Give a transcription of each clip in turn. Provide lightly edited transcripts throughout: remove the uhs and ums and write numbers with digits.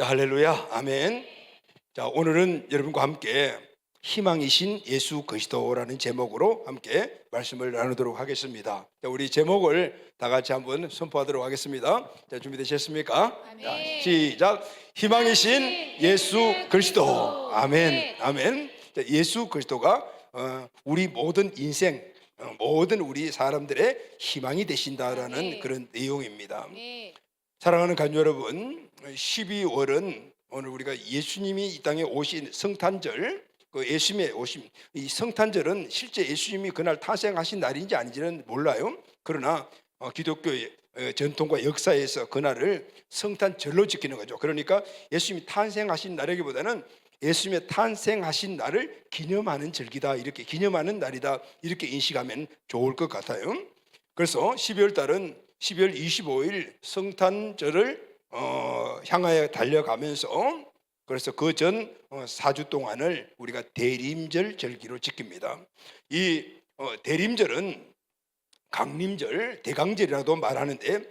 자, 할렐루야, 아멘. 자, 오늘은 여러분과 함께 희망이신 예수 그리스도라는 제목으로 함께 말씀을 나누도록 하겠습니다. 자, 우리 제목을 다 같이 한번 선포하도록 하겠습니다. 자, 준비되셨습니까? 아멘. 자, 시작. 희망이신 예수 그리스도. 아멘, 아멘. 자, 예수 그리스도가 우리 모든 인생, 모든 우리 사람들의 희망이 되신다라는 아멘. 그런 내용입니다. 네. 사랑하는 가족 여러분, 12월은 오늘 우리가 예수님이 이 땅에 오신 성탄절, 그 예수님의 오심, 이 성탄절은 실제 예수님이 그날 탄생하신 날인지 아닌지는 몰라요. 그러나 기독교의 전통과 역사에서 그날을 성탄절로 지키는 거죠. 그러니까 예수님이 탄생하신 날이기보다는 예수님의 탄생하신 날을 기념하는 절기다, 이렇게 기념하는 날이다, 이렇게 인식하면 좋을 것 같아요. 그래서 12월 달은 12월 25일 성탄절을 향하여 달려가면서, 그래서 그 전 4주 동안을 우리가 대림절 절기로 지킵니다. 이 대림절은 강림절, 대강절이라도 말하는데,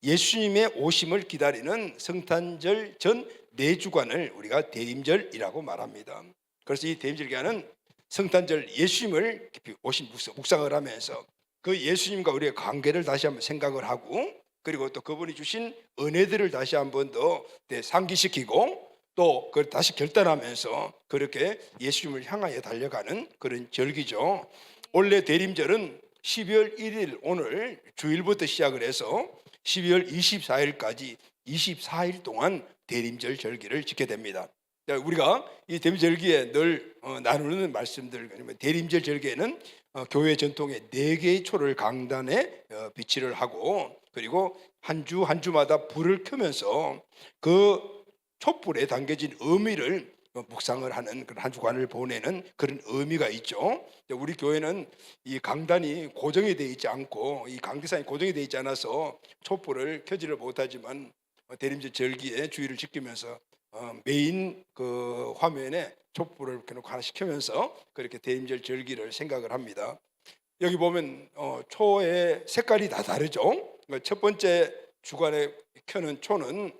예수님의 오심을 기다리는 성탄절 전 4주간을 우리가 대림절이라고 말합니다. 그래서 이 대림절 기간은 성탄절 예수님을 깊이 오신 묵상을 하면서 그 예수님과 우리의 관계를 다시 한번 생각을 하고, 그리고 또 그분이 주신 은혜들을 다시 한번 더 상기시키고, 또 그걸 다시 결단하면서 그렇게 예수님을 향하여 달려가는 그런 절기죠. 원래 대림절은 12월 1일 오늘 주일부터 시작을 해서 12월 24일까지 24일 동안 대림절 절기를 지게 됩니다. 우리가 이 대림절 절기에 늘 나누는 말씀들, 대림절 절기에는 교회 전통의 4개의 초를 강단에 비치를 하고, 그리고 한 주 한 주마다 불을 켜면서 그 촛불에 담겨진 의미를 묵상을 하는 그런 한 주간을 보내는 그런 의미가 있죠. 우리 교회는 이 강단이 고정이 되어 있지 않고, 이 강대상이 고정이 되어 있지 않아서 촛불을 켜지를 못하지만 대림절 절기에 주의를 지키면서 메인 그 화면에 촛불을 켜놓고 하나씩 켜면서 그렇게 대림절 절기를 생각을 합니다. 여기 보면 초의 색깔이 다 다르죠. 첫 번째 주간에 켜는 초는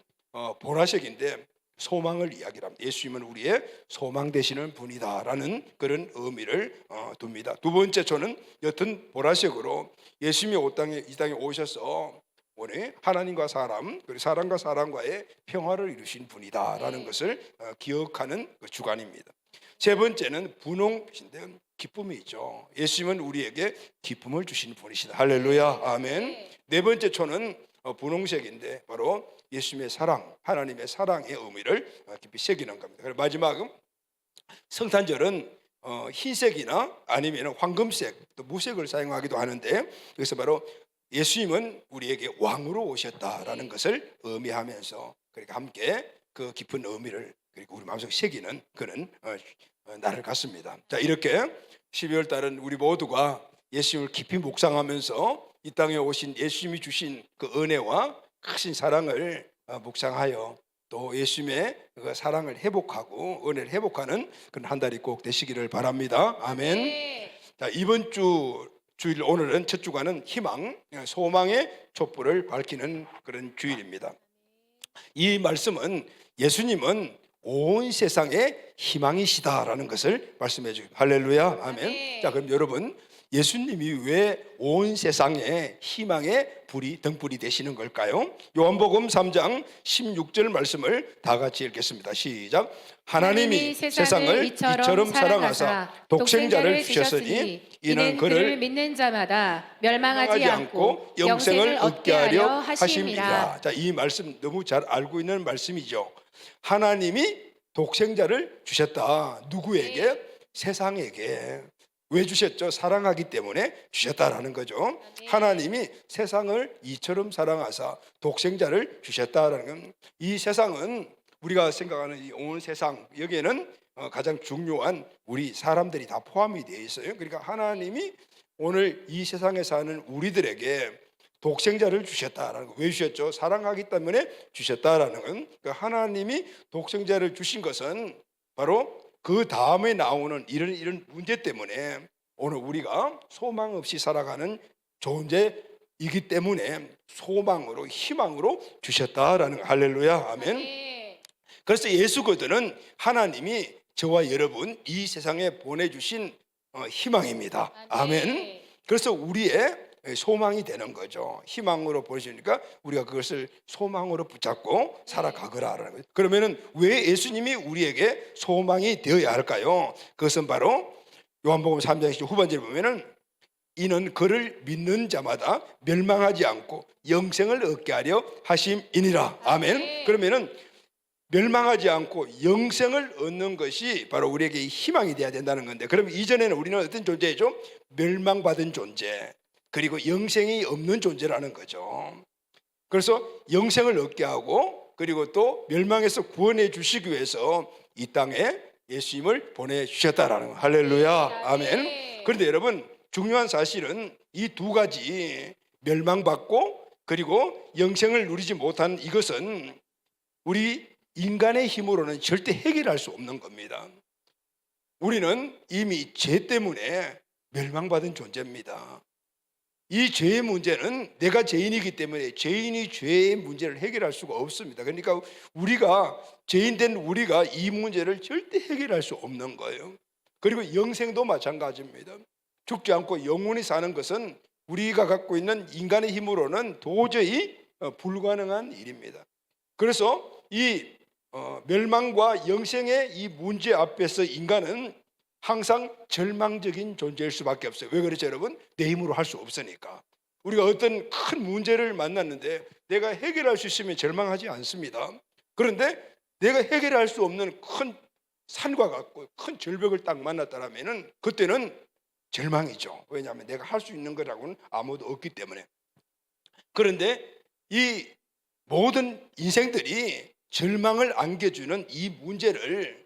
보라색인데 소망을 이야기합니다. 예수님은 우리의 소망 되시는 분이다라는 그런 의미를 둡니다. 두 번째 초는 옅은 보라색으로 예수님이 이 땅에 오셔서 오늘 하나님과 사람, 그리고 사람과 사람과의 평화를 이루신 분이다라는 것을 기억하는 그 주간입니다. 세 번째는 분홍빛인데 기쁨이 있죠. 예수님은 우리에게 기쁨을 주시는 분이시다. 할렐루야, 아멘. 네 번째 초는 분홍색인데 바로 예수님의 사랑, 하나님의 사랑의 의미를 깊이 새기는 겁니다. 그리고 마지막은 성탄절은 흰색이나 아니면 황금색, 또 무색을 사용하기도 하는데, 그래서 바로 예수님은 우리에게 왕으로 오셨다라는 것을 의미하면서 그렇게 함께 그 깊은 의미를 그리고 우리 마음속에 새기는 그런 날을 갖습니다. 자, 이렇게 12월 달은 우리 모두가 예수님을 깊이 묵상하면서 이 땅에 오신 예수님이 주신 그 은혜와 크신 사랑을 묵상하여 또 예수님의 그 사랑을 회복하고 은혜를 회복하는 그런 한 달이 꼭 되시기를 바랍니다. 아멘. 네. 자, 이번 주일 오늘은 첫 주간은 희망, 소망의 촛불을 밝히는 그런 주일입니다. 이 말씀은 예수님은 온 세상의 희망이시다라는 것을 말씀해 주고, 할렐루야, 아멘. 자, 그럼 여러분, 예수님이 왜 온 세상에 희망의 등불이 되시는 걸까요? 요한복음 3장 16절 말씀을 다 같이 읽겠습니다. 시작. 하나님이 세상을 이처럼 사랑하사 독생자를 주셨으니 이는 그를 믿는 자마다 멸망하지 멸망하지 않고 않고 영생을 얻게 하려 하심이라. 하심이라. 자, 이 말씀 너무 잘 알고 있는 말씀이죠. 하나님이 독생자를 주셨다. 누구에게? 세상에게. 왜 주셨죠? 사랑하기 때문에 주셨다라는 거죠. 하나님이 세상을 이처럼 사랑하사 독생자를 주셨다라는 건, 이 세상은 우리가 생각하는 이 온 세상, 여기에는 가장 중요한 우리 사람들이 다 포함이 되어 있어요. 그러니까 하나님이 오늘 이 세상에 사는 우리들에게 독생자를 주셨다라는 거. 왜 주셨죠? 사랑하기 때문에 주셨다라는 건, 그러니까 하나님이 독생자를 주신 것은 바로 그 다음에 나오는 이런 문제 때문에 오늘 우리가 소망 없이 살아가는 존재이기 때문에 소망으로, 희망으로 주셨다라는 거. 할렐루야, 아멘. 그래서 예수 그리스도는 하나님이 저와 여러분 이 세상에 보내주신 희망입니다. 아멘. 그래서 우리의 소망이 되는 거죠. 희망으로 보내주니까 우리가 그것을 소망으로 붙잡고 살아가거라라는 거죠. 그러면은 왜 예수님이 우리에게 소망이 되어야 할까요? 그것은 바로 요한복음 3장 10절 후반절에 보면은 이는 그를 믿는 자마다 멸망하지 않고 영생을 얻게 하려 하심이니라. 아멘. 그러면은 멸망하지 않고 영생을 얻는 것이 바로 우리에게 희망이 되어야 된다는 건데, 그럼 이전에는 우리는 어떤 존재죠? 멸망받은 존재, 그리고 영생이 없는 존재라는 거죠. 그래서 영생을 얻게 하고 그리고 또 멸망에서 구원해 주시기 위해서 이 땅에 예수님을 보내주셨다라는 거예요. 할렐루야. 아멘. 그런데 여러분, 중요한 사실은 이 두 가지, 멸망받고 그리고 영생을 누리지 못한 이것은 우리 인간의 힘으로는 절대 해결할 수 없는 겁니다. 우리는 이미 죄 때문에 멸망받은 존재입니다. 이 죄의 문제는 내가 죄인이기 때문에 죄인이 죄의 문제를 해결할 수가 없습니다. 그러니까 우리가 죄인된 우리가 이 문제를 절대 해결할 수 없는 거예요. 그리고 영생도 마찬가지입니다. 죽지 않고 영원히 사는 것은 우리가 갖고 있는 인간의 힘으로는 도저히 불가능한 일입니다. 그래서 이 멸망과 영생의 이 문제 앞에서 인간은 항상 절망적인 존재일 수밖에 없어요. 왜 그렇죠, 여러분? 내 힘으로 할 수 없으니까. 우리가 어떤 큰 문제를 만났는데 내가 해결할 수 있으면 절망하지 않습니다. 그런데 내가 해결할 수 없는 큰 산과 같고 큰 절벽을 딱 만났다라면은 그때는 절망이죠. 왜냐하면 내가 할 수 있는 거라고는 아무도 없기 때문에. 그런데 이 모든 인생들이 절망을 안겨주는 이 문제를,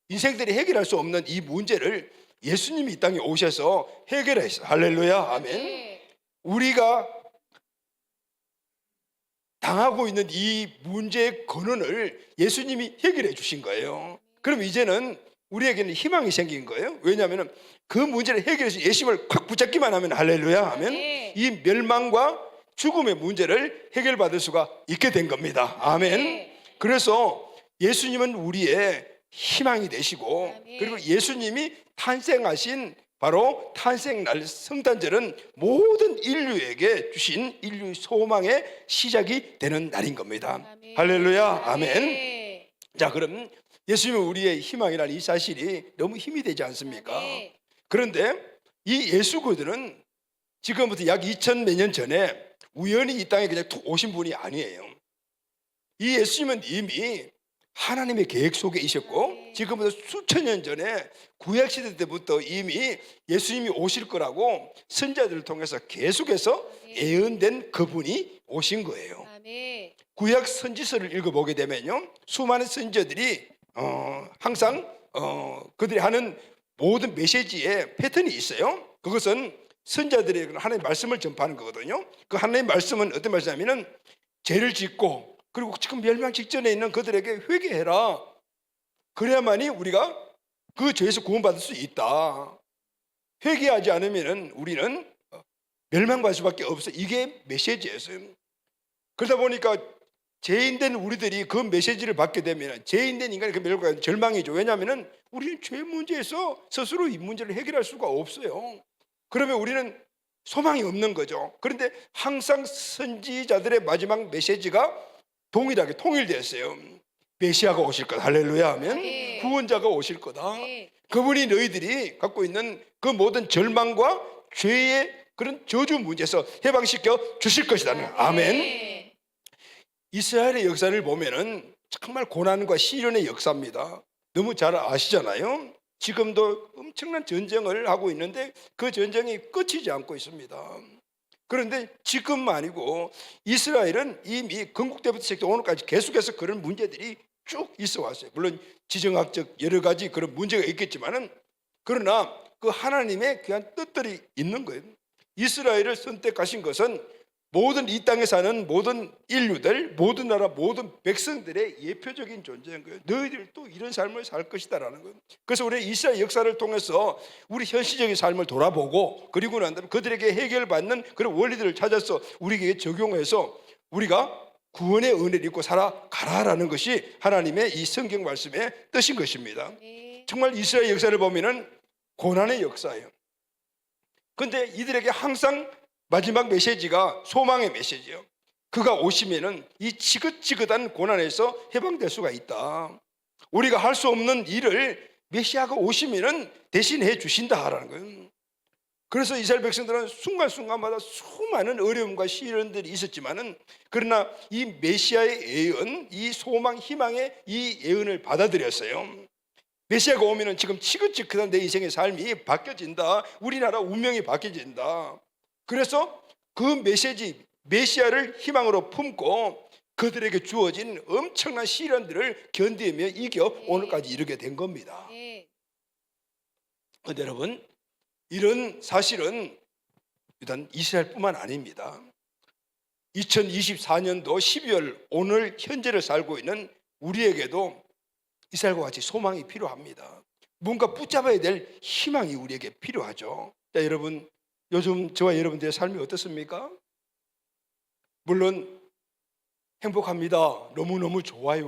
인생들이 해결할 수 없는 이 문제를 예수님이 이 땅에 오셔서 해결했어요. 할렐루야. 아멘. 우리가 당하고 있는 이 문제의 근원을 예수님이 해결해 주신 거예요. 그럼 이제는 우리에게는 희망이 생긴 거예요. 왜냐하면 그 문제를 해결해서 예수님을 콱 붙잡기만 하면, 할렐루야. 아멘. 이 멸망과 죽음의 문제를 해결받을 수가 있게 된 겁니다. 아멘. 그래서 예수님은 우리의 희망이 되시고, 그리고 예수님이 탄생하신 바로 탄생날 성탄절은 모든 인류에게 주신 인류의 소망의 시작이 되는 날인 겁니다. 할렐루야. 아멘. 자, 그럼 예수님은 우리의 희망이라는 이 사실이 너무 힘이 되지 않습니까? 그런데 이 예수 그리스도는 지금부터 약 2000 몇 년 전에 우연히 이 땅에 그냥 툭 오신 분이 아니에요. 이 예수님은 이미 하나님의 계획 속에 있었고, 지금부터 수천 년 전에 구약시대 때부터 이미 예수님이 오실 거라고 선자들을 통해서 계속해서 예언된 그분이 오신 거예요. 구약 선지서를 읽어보게 되면요, 수많은 선지자들이 항상 그들이 하는 모든 메시지에 패턴이 있어요. 그것은 선자들의 하나님의 말씀을 전파하는 거거든요. 그 하나님의 말씀은 어떤 말씀이냐면, 죄를 짓고 그리고 지금 멸망 직전에 있는 그들에게 회개해라. 그래야만이 우리가 그 죄에서 구원받을 수 있다. 회개하지 않으면 우리는 멸망받을 수밖에 없어. 이게 메시지였어요. 그러다 보니까 죄인된 우리들이 그 메시지를 받게 되면 죄인된 인간이 그 멸망과 절망이죠. 왜냐하면 우리는 죄 문제에서 스스로 이 문제를 해결할 수가 없어요. 그러면 우리는 소망이 없는 거죠. 그런데 항상 선지자들의 마지막 메시지가 동일하게 통일되었어요. 메시아가 오실 거다. 할렐루야 하면 구원자가 오실 거다. 그분이 너희들이 갖고 있는 그 모든 절망과 죄의 그런 저주 문제에서 해방시켜 주실 것이다. 아멘. 이스라엘의 역사를 보면은 정말 고난과 시련의 역사입니다. 너무 잘 아시잖아요. 지금도 엄청난 전쟁을 하고 있는데 그 전쟁이 끝이지 않고 있습니다. 그런데 지금 아니고 이스라엘은 이미 건국 때부터 시작해 오늘까지 계속해서 그런 문제들이 쭉 있어 왔어요. 물론 지정학적 여러 가지 그런 문제가 있겠지만은, 그러나 그 하나님의 귀한 뜻들이 있는 거예요. 이스라엘을 선택하신 것은 모든 이 땅에 사는 모든 인류들, 모든 나라, 모든 백성들의 예표적인 존재인 거예요. 너희들도 이런 삶을 살 것이다라는 거예요. 그래서 우리 이스라엘 역사를 통해서 우리 현실적인 삶을 돌아보고, 그리고 난 다음에 그들에게 해결받는 그런 원리들을 찾아서 우리에게 적용해서 우리가 구원의 은혜를 입고 살아가라라는 것이 하나님의 이 성경 말씀의 뜻인 것입니다. 네. 정말 이스라엘 역사를 보면은 고난의 역사예요. 그런데 이들에게 항상 마지막 메시지가 소망의 메시지예요. 그가 오시면은 이 지긋지긋한 고난에서 해방될 수가 있다. 우리가 할 수 없는 일을 메시아가 오시면은 대신해 주신다라는 거예요. 그래서 이스라엘 백성들은 순간순간마다 수많은 어려움과 시련들이 있었지만은, 그러나 이 메시아의 예언, 이 소망, 희망의 이 예언을 받아들였어요. 메시아가 오면은 지금 지긋지긋한 내 인생의 삶이 바뀌어진다. 우리나라 운명이 바뀌어진다. 그래서 그 메시지, 메시아를 희망으로 품고 그들에게 주어진 엄청난 시련들을 견디며 이겨 오늘까지 이르게 된 겁니다. 네. 근데 여러분, 이런 사실은 일단 이스라엘뿐만 아닙니다. 2024년도 12월 오늘 현재를 살고 있는 우리에게도 이스라엘과 같이 소망이 필요합니다. 뭔가 붙잡아야 될 희망이 우리에게 필요하죠. 자, 여러분, 요즘 저와 여러분들의 삶이 어떻습니까? 물론 행복합니다. 너무너무 좋아요.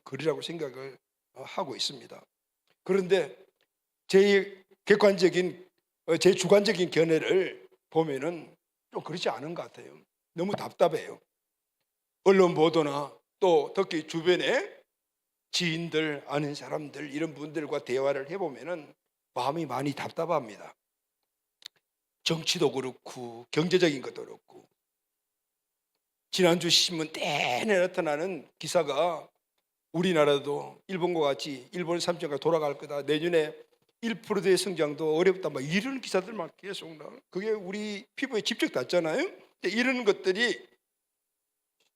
그러라고 생각을 하고 있습니다. 그런데 제 객관적인, 제 주관적인 견해를 보면은 좀 그렇지 않은 것 같아요. 너무 답답해요. 언론 보도나 또 특히 주변에 지인들, 아는 사람들, 이런 분들과 대화를 해보면은 마음이 많이 답답합니다. 정치도 그렇고 경제적인 것도 그렇고. 지난주 신문 내내 나타나는 기사가 우리나라도 일본과 같이 일본 3.가 돌아갈 거다. 내년에 1%의 성장도 어렵다. 막 이런 기사들만 계속 나와. 그게 우리 피부에 직접 닿잖아요. 이런 것들이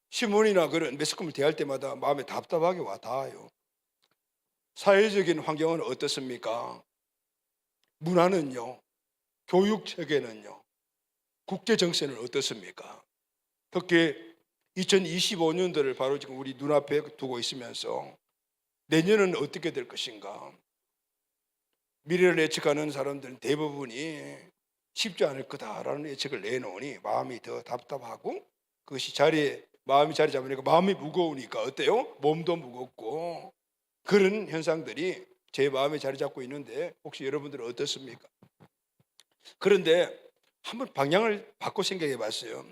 신문이나 그런 매스컴을 대할 때마다 마음에 답답하게 와 닿아요. 사회적인 환경은 어떻습니까? 문화는요, 교육 체계는요, 국제 정세는 어떻습니까? 특히 2025년도를 바로 지금 우리 눈앞에 두고 있으면서 내년은 어떻게 될 것인가? 미래를 예측하는 사람들은 대부분이 쉽지 않을 거다라는 예측을 내놓으니 마음이 더 답답하고, 그것이 마음이 자리 잡으니까 마음이 무거우니까 어때요? 몸도 무겁고, 그런 현상들이 제 마음에 자리 잡고 있는데 혹시 여러분들은 어떻습니까? 그런데 한번 방향을 바꿔 생각해 봤어요.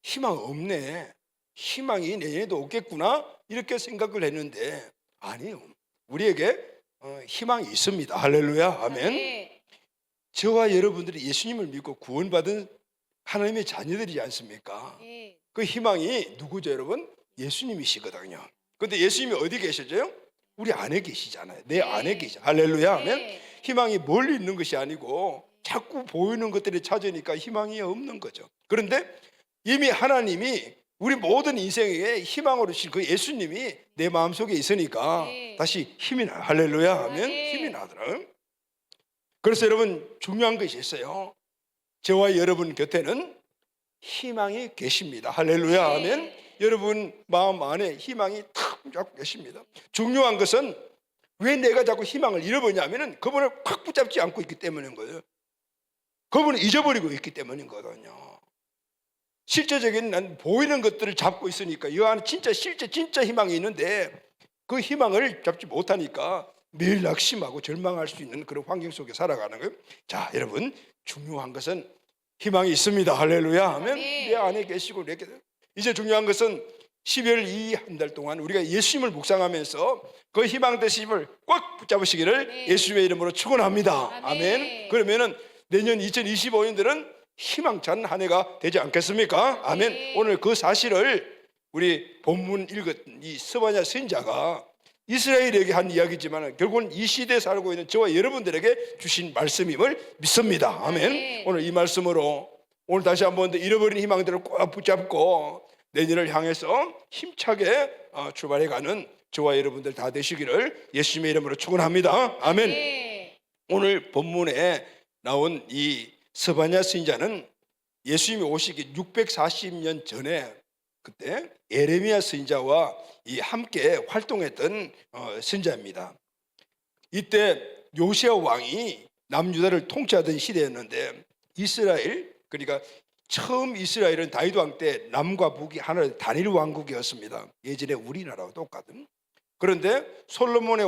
희망 없네. 희망이 내년에도 없겠구나. 이렇게 생각을 했는데 아니에요. 우리에게 희망이 있습니다. 할렐루야. 아멘. 네. 저와 여러분들이 예수님을 믿고 구원받은 하나님의 자녀들이지 않습니까? 네. 그 희망이 누구죠, 여러분? 예수님이시거든요. 근데 예수님이 어디 계시죠? 우리 안에 계시잖아요. 내 안에 계시. 할렐루야. 아멘. 네. 희망이 멀리 있는 것이 아니고 자꾸 보이는 것들이 찾으니까 희망이 없는 거죠. 그런데 이미 하나님이 우리 모든 인생에 희망으로 주신 그 예수님이 내 마음속에 있으니까 네. 다시 힘이 나. 할렐루야 하면 네. 힘이 나더라. 그래서 여러분, 중요한 것이 있어요. 저와 여러분 곁에는 희망이 계십니다. 할렐루야 하면 네. 여러분 마음 안에 희망이 탁 잡고 계십니다. 중요한 것은 왜 내가 자꾸 희망을 잃어버리냐면은 그분을 확 붙잡지 않고 있기 때문인 거예요. 그분을 잊어버리고 있기 때문인 거거든요. 실제적인 난 보이는 것들을 잡고 있으니까 이 안에 진짜 희망이 있는데 그 희망을 잡지 못하니까 매일 낙심하고 절망할 수 있는 그런 환경 속에 살아가는 거예요. 자, 여러분, 중요한 것은 희망이 있습니다. 할렐루야 하면 네. 내 안에 계시고 이렇게. 이제 중요한 것은 12월 이 한 달 동안 우리가 예수님을 묵상하면서 그 희망 되심을 꽉 붙잡으시기를 네. 예수님의 이름으로 축원합니다. 아멘. 아멘. 그러면은 내년 2025년들은 희망찬 한 해가 되지 않겠습니까? 아멘. 네. 오늘 그 사실을 우리 본문 읽은 이 스바냐 선지자가 이스라엘에게 한 이야기지만 결국은 이 시대에 살고 있는 저와 여러분들에게 주신 말씀임을 믿습니다. 아멘. 네. 오늘 이 말씀으로 오늘 다시 한번 더 잃어버린 희망들을 꼭 붙잡고 내년을 향해서 힘차게 출발해가는 저와 여러분들 다 되시기를 예수님의 이름으로 축원합니다. 아멘. 네. 오늘 본문에 나온 이 스바냐 선지자는 예수님이 오시기 640년 전에 그때 에레미야 선지자와 이 함께 활동했던 선지자입니다. 이때 요시야 왕이 남유다를 통치하던 시대였는데 이스라엘, 그러니까 처음 이스라엘은 다윗 왕 때 남과 북이 하나의 단일 왕국이었습니다. 예전에 우리나라와 똑같은. 그런데 솔로몬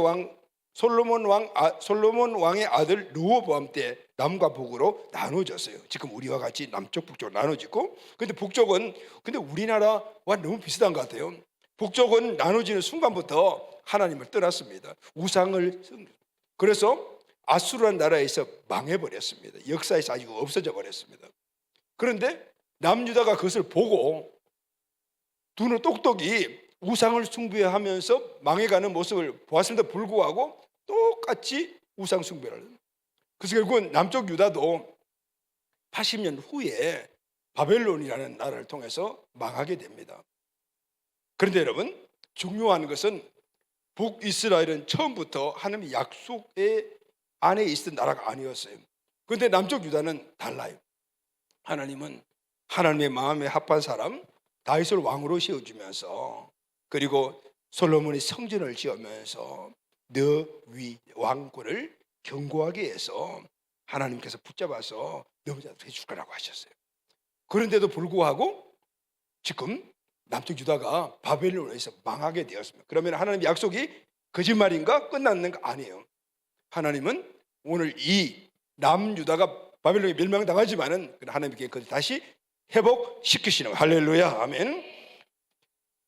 왕의 아들 르호보암 때 남과 북으로 나눠졌어요. 지금 우리와 같이 남쪽 북쪽으로 나눠지고, 근데 우리나라와 너무 비슷한 것 같아요. 북쪽은 나눠지는 순간부터 하나님을 떠났습니다. 그래서 아수르라는 나라에서 망해버렸습니다. 역사에서 아주 없어져 버렸습니다. 그런데 남유다가 그것을 보고 눈을 똑똑히 우상을 숭배하면서 망해가는 모습을 보았음에도 불구하고 똑같이 우상 숭배를. 그래서 결국은 남쪽 유다도 80년 후에 바벨론이라는 나라를 통해서 망하게 됩니다. 그런데 여러분, 중요한 것은 북이스라엘은 처음부터 하나님의 약속의 안에 있었던 나라가 아니었어요. 그런데 남쪽 유다는 달라요. 하나님은 하나님의 마음에 합한 사람 다윗을 왕으로 세워주면서, 그리고 솔로몬이 성전을 지으면서 너 위 왕권을 견고하게 해서 하나님께서 붙잡아서 넘어져도 해줄 거라고 하셨어요. 그런데도 불구하고 지금 남쪽 유다가 바벨론에서 망하게 되었습니다. 그러면 하나님의 약속이 거짓말인가? 끝났는 거 아니에요. 하나님은 오늘 이 남유다가 바벨론에 멸망당하지만은 하나님께 그걸 다시 회복시키시는 거예요. 할렐루야, 아멘.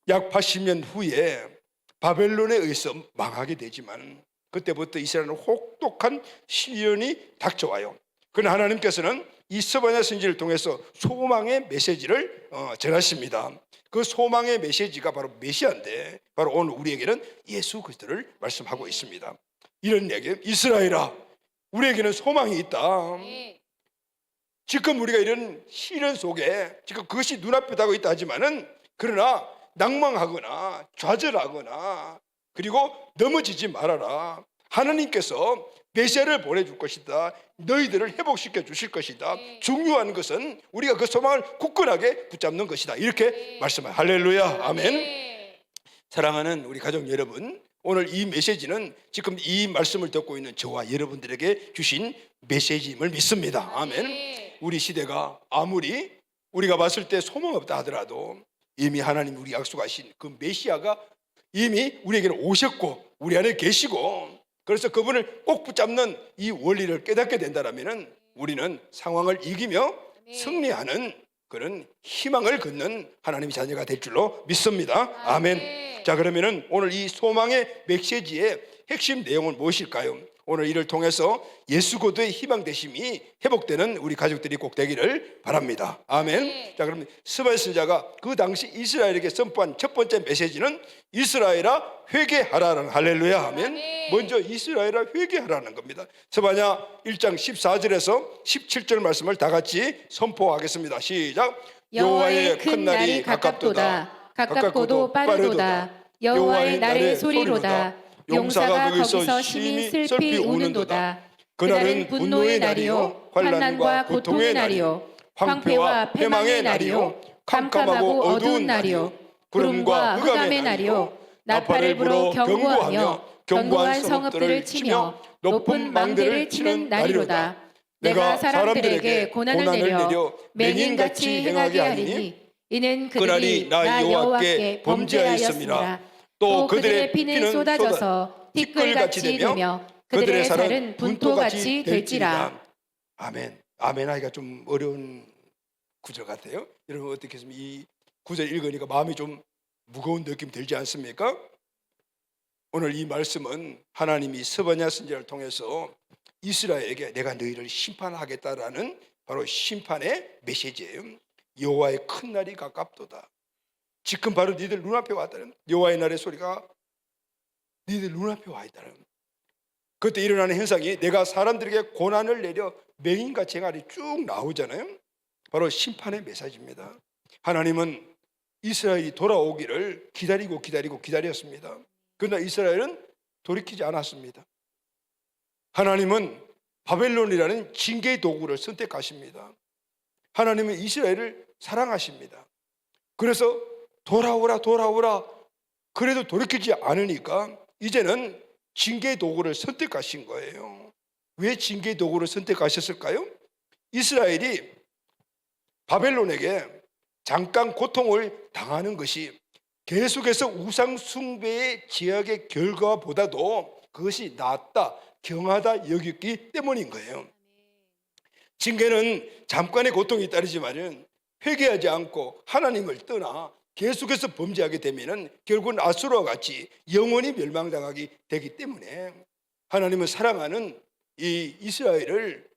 약 80년 후에 바벨론에 의해서 망하게 되지만 그때부터 이스라엘은 혹독한 시련이 닥쳐와요. 그러나 하나님께서는 이 스바냐 선지를 통해서 소망의 메시지를 전하십니다. 그 소망의 메시지가 바로 메시아인데, 바로 오늘 우리에게는 예수 그리스도를 말씀하고 있습니다. 이런 얘기, 이스라엘아, 우리에게는 소망이 있다. 지금 우리가 이런 시련 속에 지금 그것이 눈앞에 닿고 있다 하지만은, 그러나 낭망하거나 좌절하거나 그리고 넘어지지 말아라. 하나님께서 메시아를 보내줄 것이다. 너희들을 회복시켜 주실 것이다. 중요한 것은 우리가 그 소망을 굳건하게 붙잡는 것이다. 이렇게 말씀해요. 할렐루야, 아멘. 사랑하는 우리 가족 여러분, 오늘 이 메시지는 지금 이 말씀을 듣고 있는 저와 여러분들에게 주신 메시지임을 믿습니다. 아멘. 우리 시대가 아무리 우리가 봤을 때 소망 없다 하더라도 이미 하나님 우리 약속하신 그 메시아가 이미 우리에게는 오셨고 우리 안에 계시고, 그래서 그분을 꼭 붙잡는 이 원리를 깨닫게 된다면 우리는 상황을 이기며 승리하는 그런 희망을 걷는 하나님의 자녀가 될 줄로 믿습니다. 아멘. 자, 그러면은 오늘 이 소망의 메시지의 핵심 내용은 무엇일까요? 오늘 이를 통해서 예수 그리스도의 희망 되심이 회복되는 우리 가족들이 꼭 되기를 바랍니다. 아멘. 자, 그러면 스바냐 선지자가 그 당시 이스라엘에게 선포한 첫 번째 메시지는 이스라엘아 회개하라는, 할렐루야, 아멘. 먼저 이스라엘아 회개하라는 겁니다. 스바냐 1장 14절에서 17절 말씀을 다 같이 선포하겠습니다. 시작. 여호와의 큰 날이 가깝도다. 가깝고도 빠르도다. 여호와의 날의 소리로다. 용사가 거기서 심히 슬피 우는도다. 그날은 분노의 날이요 환난과 고통의 날이요 황폐와 패망의 날이요 캄캄하고 어두운 날이요 구름과 흑암의 날이요 나팔을 불어 경고하며 견고한 성읍들을 치며 높은 망대를 치는 날이로다. 내가 사람들에게 고난을 내려 맹인같이 행하게 하리니 이는 그들이 나 여호와께 범죄하였습니다. 또 그들의 피는 쏟아져서 티끌같이 되며 그들의 살은 분토같이 될지라. 아멘. 아멘 하기가 좀 어려운 구절 같아요. 여러분 어떻게 했습니까? 이 구절 읽으니까 마음이 좀 무거운 느낌 들지 않습니까? 오늘 이 말씀은 하나님이 스바냐 선지자를 통해서 이스라엘에게 내가 너희를 심판하겠다라는 바로 심판의 메시지예요. 여호와의 큰 날이 가깝도다. 지금 바로 니들 눈앞에 왔다는, 여호와의 날의 소리가 니들 눈앞에 와 있다는. 그때 일어나는 현상이 내가 사람들에게 고난을 내려 맹인같이 행하리 쭉 나오잖아요. 바로 심판의 메시지입니다. 하나님은 이스라엘이 돌아오기를 기다렸습니다. 그러나 이스라엘은 돌이키지 않았습니다. 하나님은 바벨론이라는 징계의 도구를 선택하십니다. 하나님은 이스라엘을 사랑하십니다. 그래서 돌아오라. 그래도 돌이키지 않으니까 이제는 징계의 도구를 선택하신 거예요. 왜 징계의 도구를 선택하셨을까요? 이스라엘이 바벨론에게 잠깐 고통을 당하는 것이 계속해서 우상 숭배의 제약의 결과보다도 그것이 낫다, 경하다 여겼기 때문인 거예요. 징계는 잠깐의 고통이 따르지만 회개하지 않고 하나님을 떠나 계속해서 범죄하게 되면 결국은 아수르와 같이 영원히 멸망당하게 되기 때문에 하나님은 사랑하는 이 이스라엘을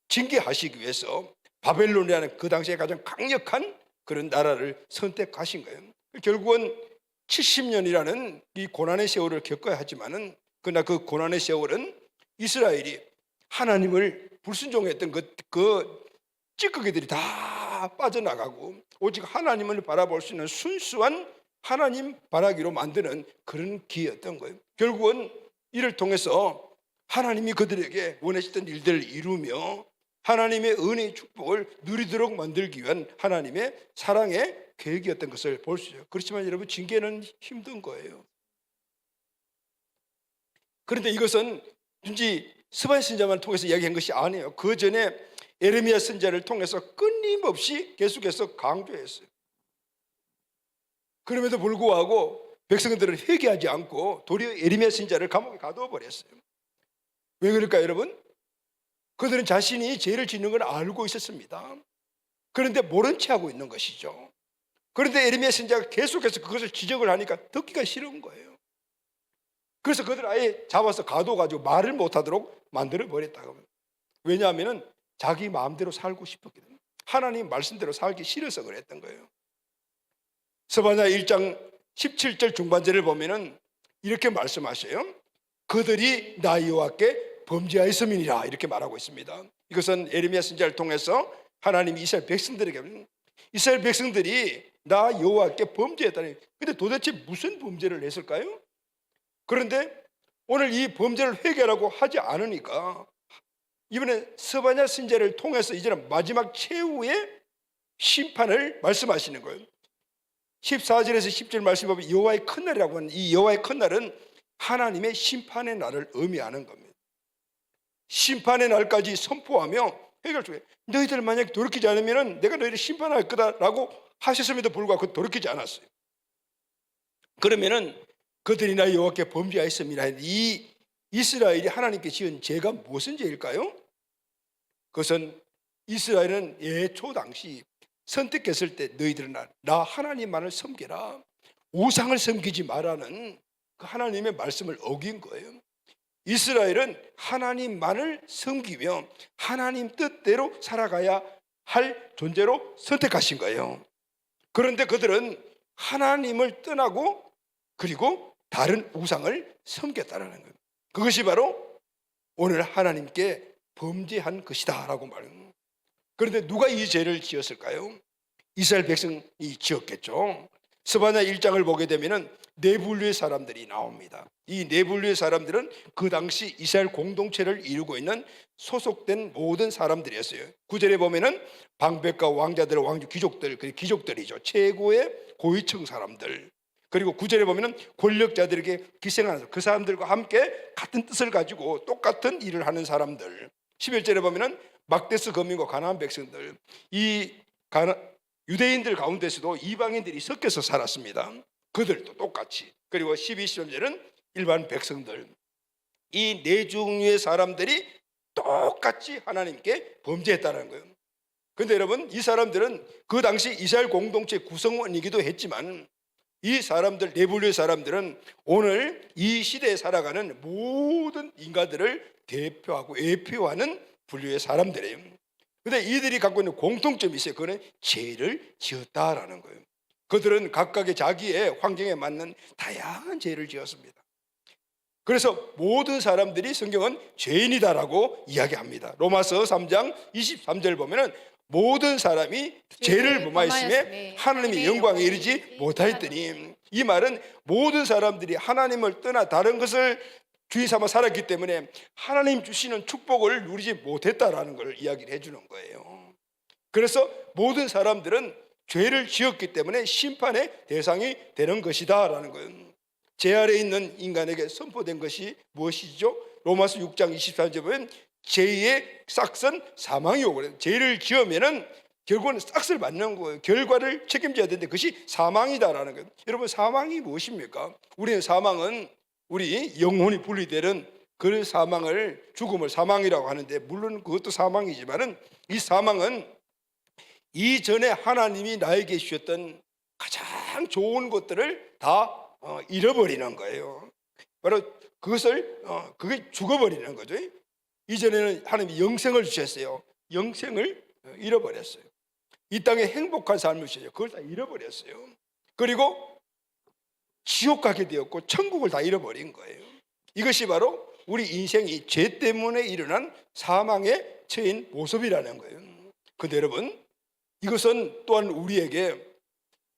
징계하시기 위해서 바벨론이라는 그 당시에 가장 강력한 그런 나라를 선택하신 거예요. 결국은 70년이라는 이 고난의 세월을 겪어야 하지만은 그러나 그 고난의 세월은 이스라엘이 하나님을 불순종했던 그 찌꺼기들이 다 빠져나가고 오직 하나님을 바라볼 수 있는 순수한 하나님 바라기로 만드는 그런 기회였던 거예요. 결국은 이를 통해서 하나님이 그들에게 원하시던 일들을 이루며 하나님의 은혜의 축복을 누리도록 만들기 위한 하나님의 사랑의 계획이었던 것을 볼 수 있어요. 그렇지만 여러분, 징계는 힘든 거예요. 그런데 이것은 든지 스바냐 선지자만 통해서 이야기한 것이 아니에요. 그 전에 에레미야 선지자를 통해서 끊임없이 계속해서 강조했어요. 그럼에도 불구하고 백성들은 회개하지 않고 도리어 에레미야 선지자를 감옥에 가두어 버렸어요. 왜 그럴까요, 여러분? 그들은 자신이 죄를 짓는 걸 알고 있었습니다. 그런데 모른 채 하고 있는 것이죠. 그런데 에레미야 선지자가 계속해서 그것을 지적을 하니까 듣기가 싫은 거예요. 그래서 그들 아예 잡아서 가둬가지고 말을 못하도록 만들어 버렸다고. 왜냐하면 자기 마음대로 살고 싶었기 때문에, 하나님 말씀대로 살기 싫어서 그랬던 거예요. 스바냐 1장 17절 중반절을 보면은 이렇게 말씀하셔요. 그들이 나 여호와께 범죄하였음이니라, 이렇게 말하고 있습니다. 이것은 에레미야 선지자를 통해서 하나님이 이스라엘 백성들에게, 이스라엘 백성들이 나 여호와께 범죄했다니, 근데 도대체 무슨 범죄를 했을까요? 그런데 오늘 이 범죄를 회개하라고 하지 않으니까 이번에 스바냐 선지자를 통해서 이제는 마지막 최후의 심판을 말씀하시는 거예요. 14절에서 10절 말씀 보면 여호와의 큰 날이라고 하는 이 여호와의 큰 날은 하나님의 심판의 날을 의미하는 겁니다. 심판의 날까지 선포하며 해결 중에 너희들 만약 돌이키지 않으면 내가 너희를 심판할 거다라고 하셨음에도 불구하고 그 돌이키지 않았어요. 그러면은 그들이 나 여호와께 범죄하였음이라. 이 이스라엘이 하나님께 지은 죄가 무슨 죄일까요? 그것은 이스라엘은 예초 당시 선택했을 때 너희들은 나 하나님만을 섬겨라, 우상을 섬기지 말라는 그 하나님의 말씀을 어긴 거예요. 이스라엘은 하나님만을 섬기며 하나님 뜻대로 살아가야 할 존재로 선택하신 거예요. 그런데 그들은 하나님을 떠나고 그리고 다른 우상을 섬겼다는 거예요. 그것이 바로 오늘 하나님께 범죄한 것이다 라고 말합니다. 그런데 누가 이 죄를 지었을까요? 이스라엘 백성이 지었겠죠. 스바냐 1장을 보게 되면 네 분류의 사람들이 나옵니다. 이 네 분류의 사람들은 그 당시 이스라엘 공동체를 이루고 있는 소속된 모든 사람들이었어요. 9절에 보면은 방백과 왕자들, 왕주, 귀족들, 그 귀족들이죠. 최고의 고위층 사람들. 그리고 9절에 보면은 권력자들에게 기생하는 그 사람들과 함께 같은 뜻을 가지고 똑같은 일을 하는 사람들. 11절에 보면은 막데스 거민과 가나안 백성들, 이 유대인들 가운데서도 이방인들이 섞여서 살았습니다. 그들도 똑같이. 그리고 12, 13절은 일반 백성들. 이 네 종류의 사람들이 똑같이 하나님께 범죄했다는 거예요. 그런데 여러분, 이 사람들은 그 당시 이스라엘 공동체 구성원이기도 했지만 이 사람들, 네 분류의 사람들은 오늘 이 시대에 살아가는 모든 인간들을 대표하고 외표하는 분류의 사람들이에요. 그런데 이들이 갖고 있는 공통점이 있어요. 그거는 죄를 지었다라는 거예요. 그들은 각각의 자기의 환경에 맞는 다양한 죄를 지었습니다. 그래서 모든 사람들이 성경은 죄인이다라고 이야기합니다. 로마서 3장 23절 보면은 모든 사람이 죄를 범하였음에 하나님의 영광에 이르지 못하였더니, 이 말은 모든 사람들이 하나님을 떠나 다른 것을 주인 삼아 살았기 때문에 하나님 주시는 축복을 누리지 못했다라는 걸 이야기를 해주는 거예요. 그래서 모든 사람들은 죄를 지었기 때문에 심판의 대상이 되는 것이다 라는 거예요. 죄 아래에 있는 인간에게 선포된 것이 무엇이죠? 로마서 6장 24절에 보면 죄의 싹은 사망이오고, 죄를 지으면은 결국은 싹을 받는 거예요. 결과를 책임져야 되는데 그것이 사망이다라는 거예요. 여러분, 사망이 무엇입니까? 우리의 사망은 우리 영혼이 분리되는 그 사망을, 죽음을 사망이라고 하는데, 물론 그것도 사망이지만은 이 사망은 이전에 하나님이 나에게 주셨던 가장 좋은 것들을 다 잃어버리는 거예요. 바로 그게 죽어버리는 거죠. 이전에는 하나님이 영생을 주셨어요. 영생을 잃어버렸어요. 이 땅에 행복한 삶을 주셨어요. 그걸 다 잃어버렸어요. 그리고 지옥 가게 되었고 천국을 다 잃어버린 거예요. 이것이 바로 우리 인생이 죄 때문에 일어난 사망에 처인 모습이라는 거예요. 그런데 여러분, 이것은 또한 우리에게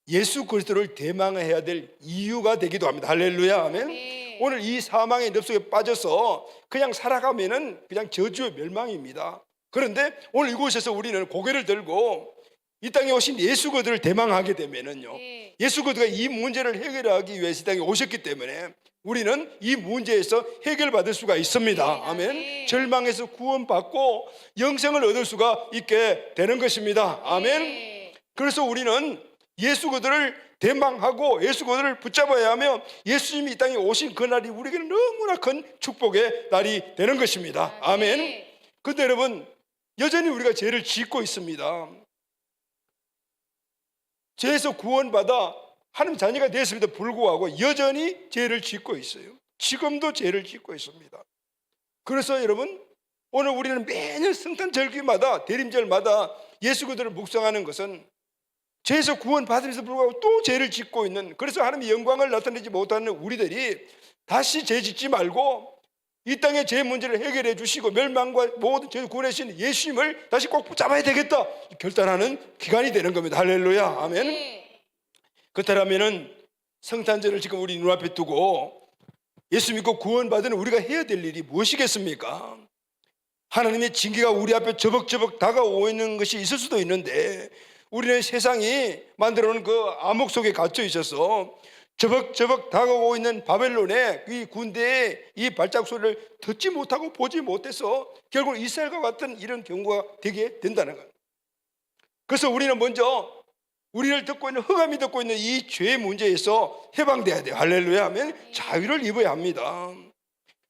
예수 그리스도를 대망해야 될 이유가 되기도 합니다. 할렐루야, 아멘. 네. 오늘 이 사망의 늪속에 빠져서 그냥 살아가면은 그냥 저주의 멸망입니다. 그런데 오늘 이곳에서 우리는 고개를 들고 이 땅에 오신 예수 그리스도를 대망하게 되면은요, 네. 예수 그리스도가 이 문제를 해결하기 위해서 이 땅에 오셨기 때문에 우리는 이 문제에서 해결받을 수가 있습니다. 네, 아멘. 아멘. 절망에서 구원받고 영생을 얻을 수가 있게 되는 것입니다. 아멘. 네. 그래서 우리는 예수 그리스도를 대망하고 예수 그리스도를 붙잡아야 하며 예수님이 이 땅에 오신 그날이 우리에게는 너무나 큰 축복의 날이 되는 것입니다. 아멘. 네. 그런데 여러분, 여전히 우리가 죄를 짓고 있습니다. 죄에서 구원받아 하나님 자녀가 되었음에도 불구하고 여전히 죄를 짓고 있어요. 지금도 죄를 짓고 있습니다. 그래서 여러분, 오늘 우리는 매년 성탄절기마다, 대림절마다 예수 그리스도를 묵상하는 것은 죄에서 구원받으면서 불구하고 또 죄를 짓고 있는, 그래서 하나님의 영광을 나타내지 못하는 우리들이 다시 죄 짓지 말고 이 땅의 죄 문제를 해결해 주시고 멸망과 모든 죄를 구원하신 예수님을 다시 꼭 붙잡아야 되겠다 결단하는 기간이 되는 겁니다. 할렐루야, 아멘. 네. 그렇다면은 성탄절을 지금 우리 눈앞에 두고 예수 믿고 구원받은 우리가 해야 될 일이 무엇이겠습니까? 하나님의 징계가 우리 앞에 저벅저벅 다가오고 있는 것이 있을 수도 있는데, 우리는 세상이 만들어 놓은 그 암흑 속에 갇혀 있어서 저벅저벅 다가오고 있는 바벨론의 이 군대의 이 발자국 소리를 듣지 못하고 보지 못해서 결국 이스라엘과 같은 이런 경우가 되게 된다는 거예요. 그래서 우리는 먼저 우리를 듣고 있는, 흑암이 듣고 있는 이 죄의 문제에서 해방돼야 돼요. 할렐루야 하면 자유를 입어야 합니다.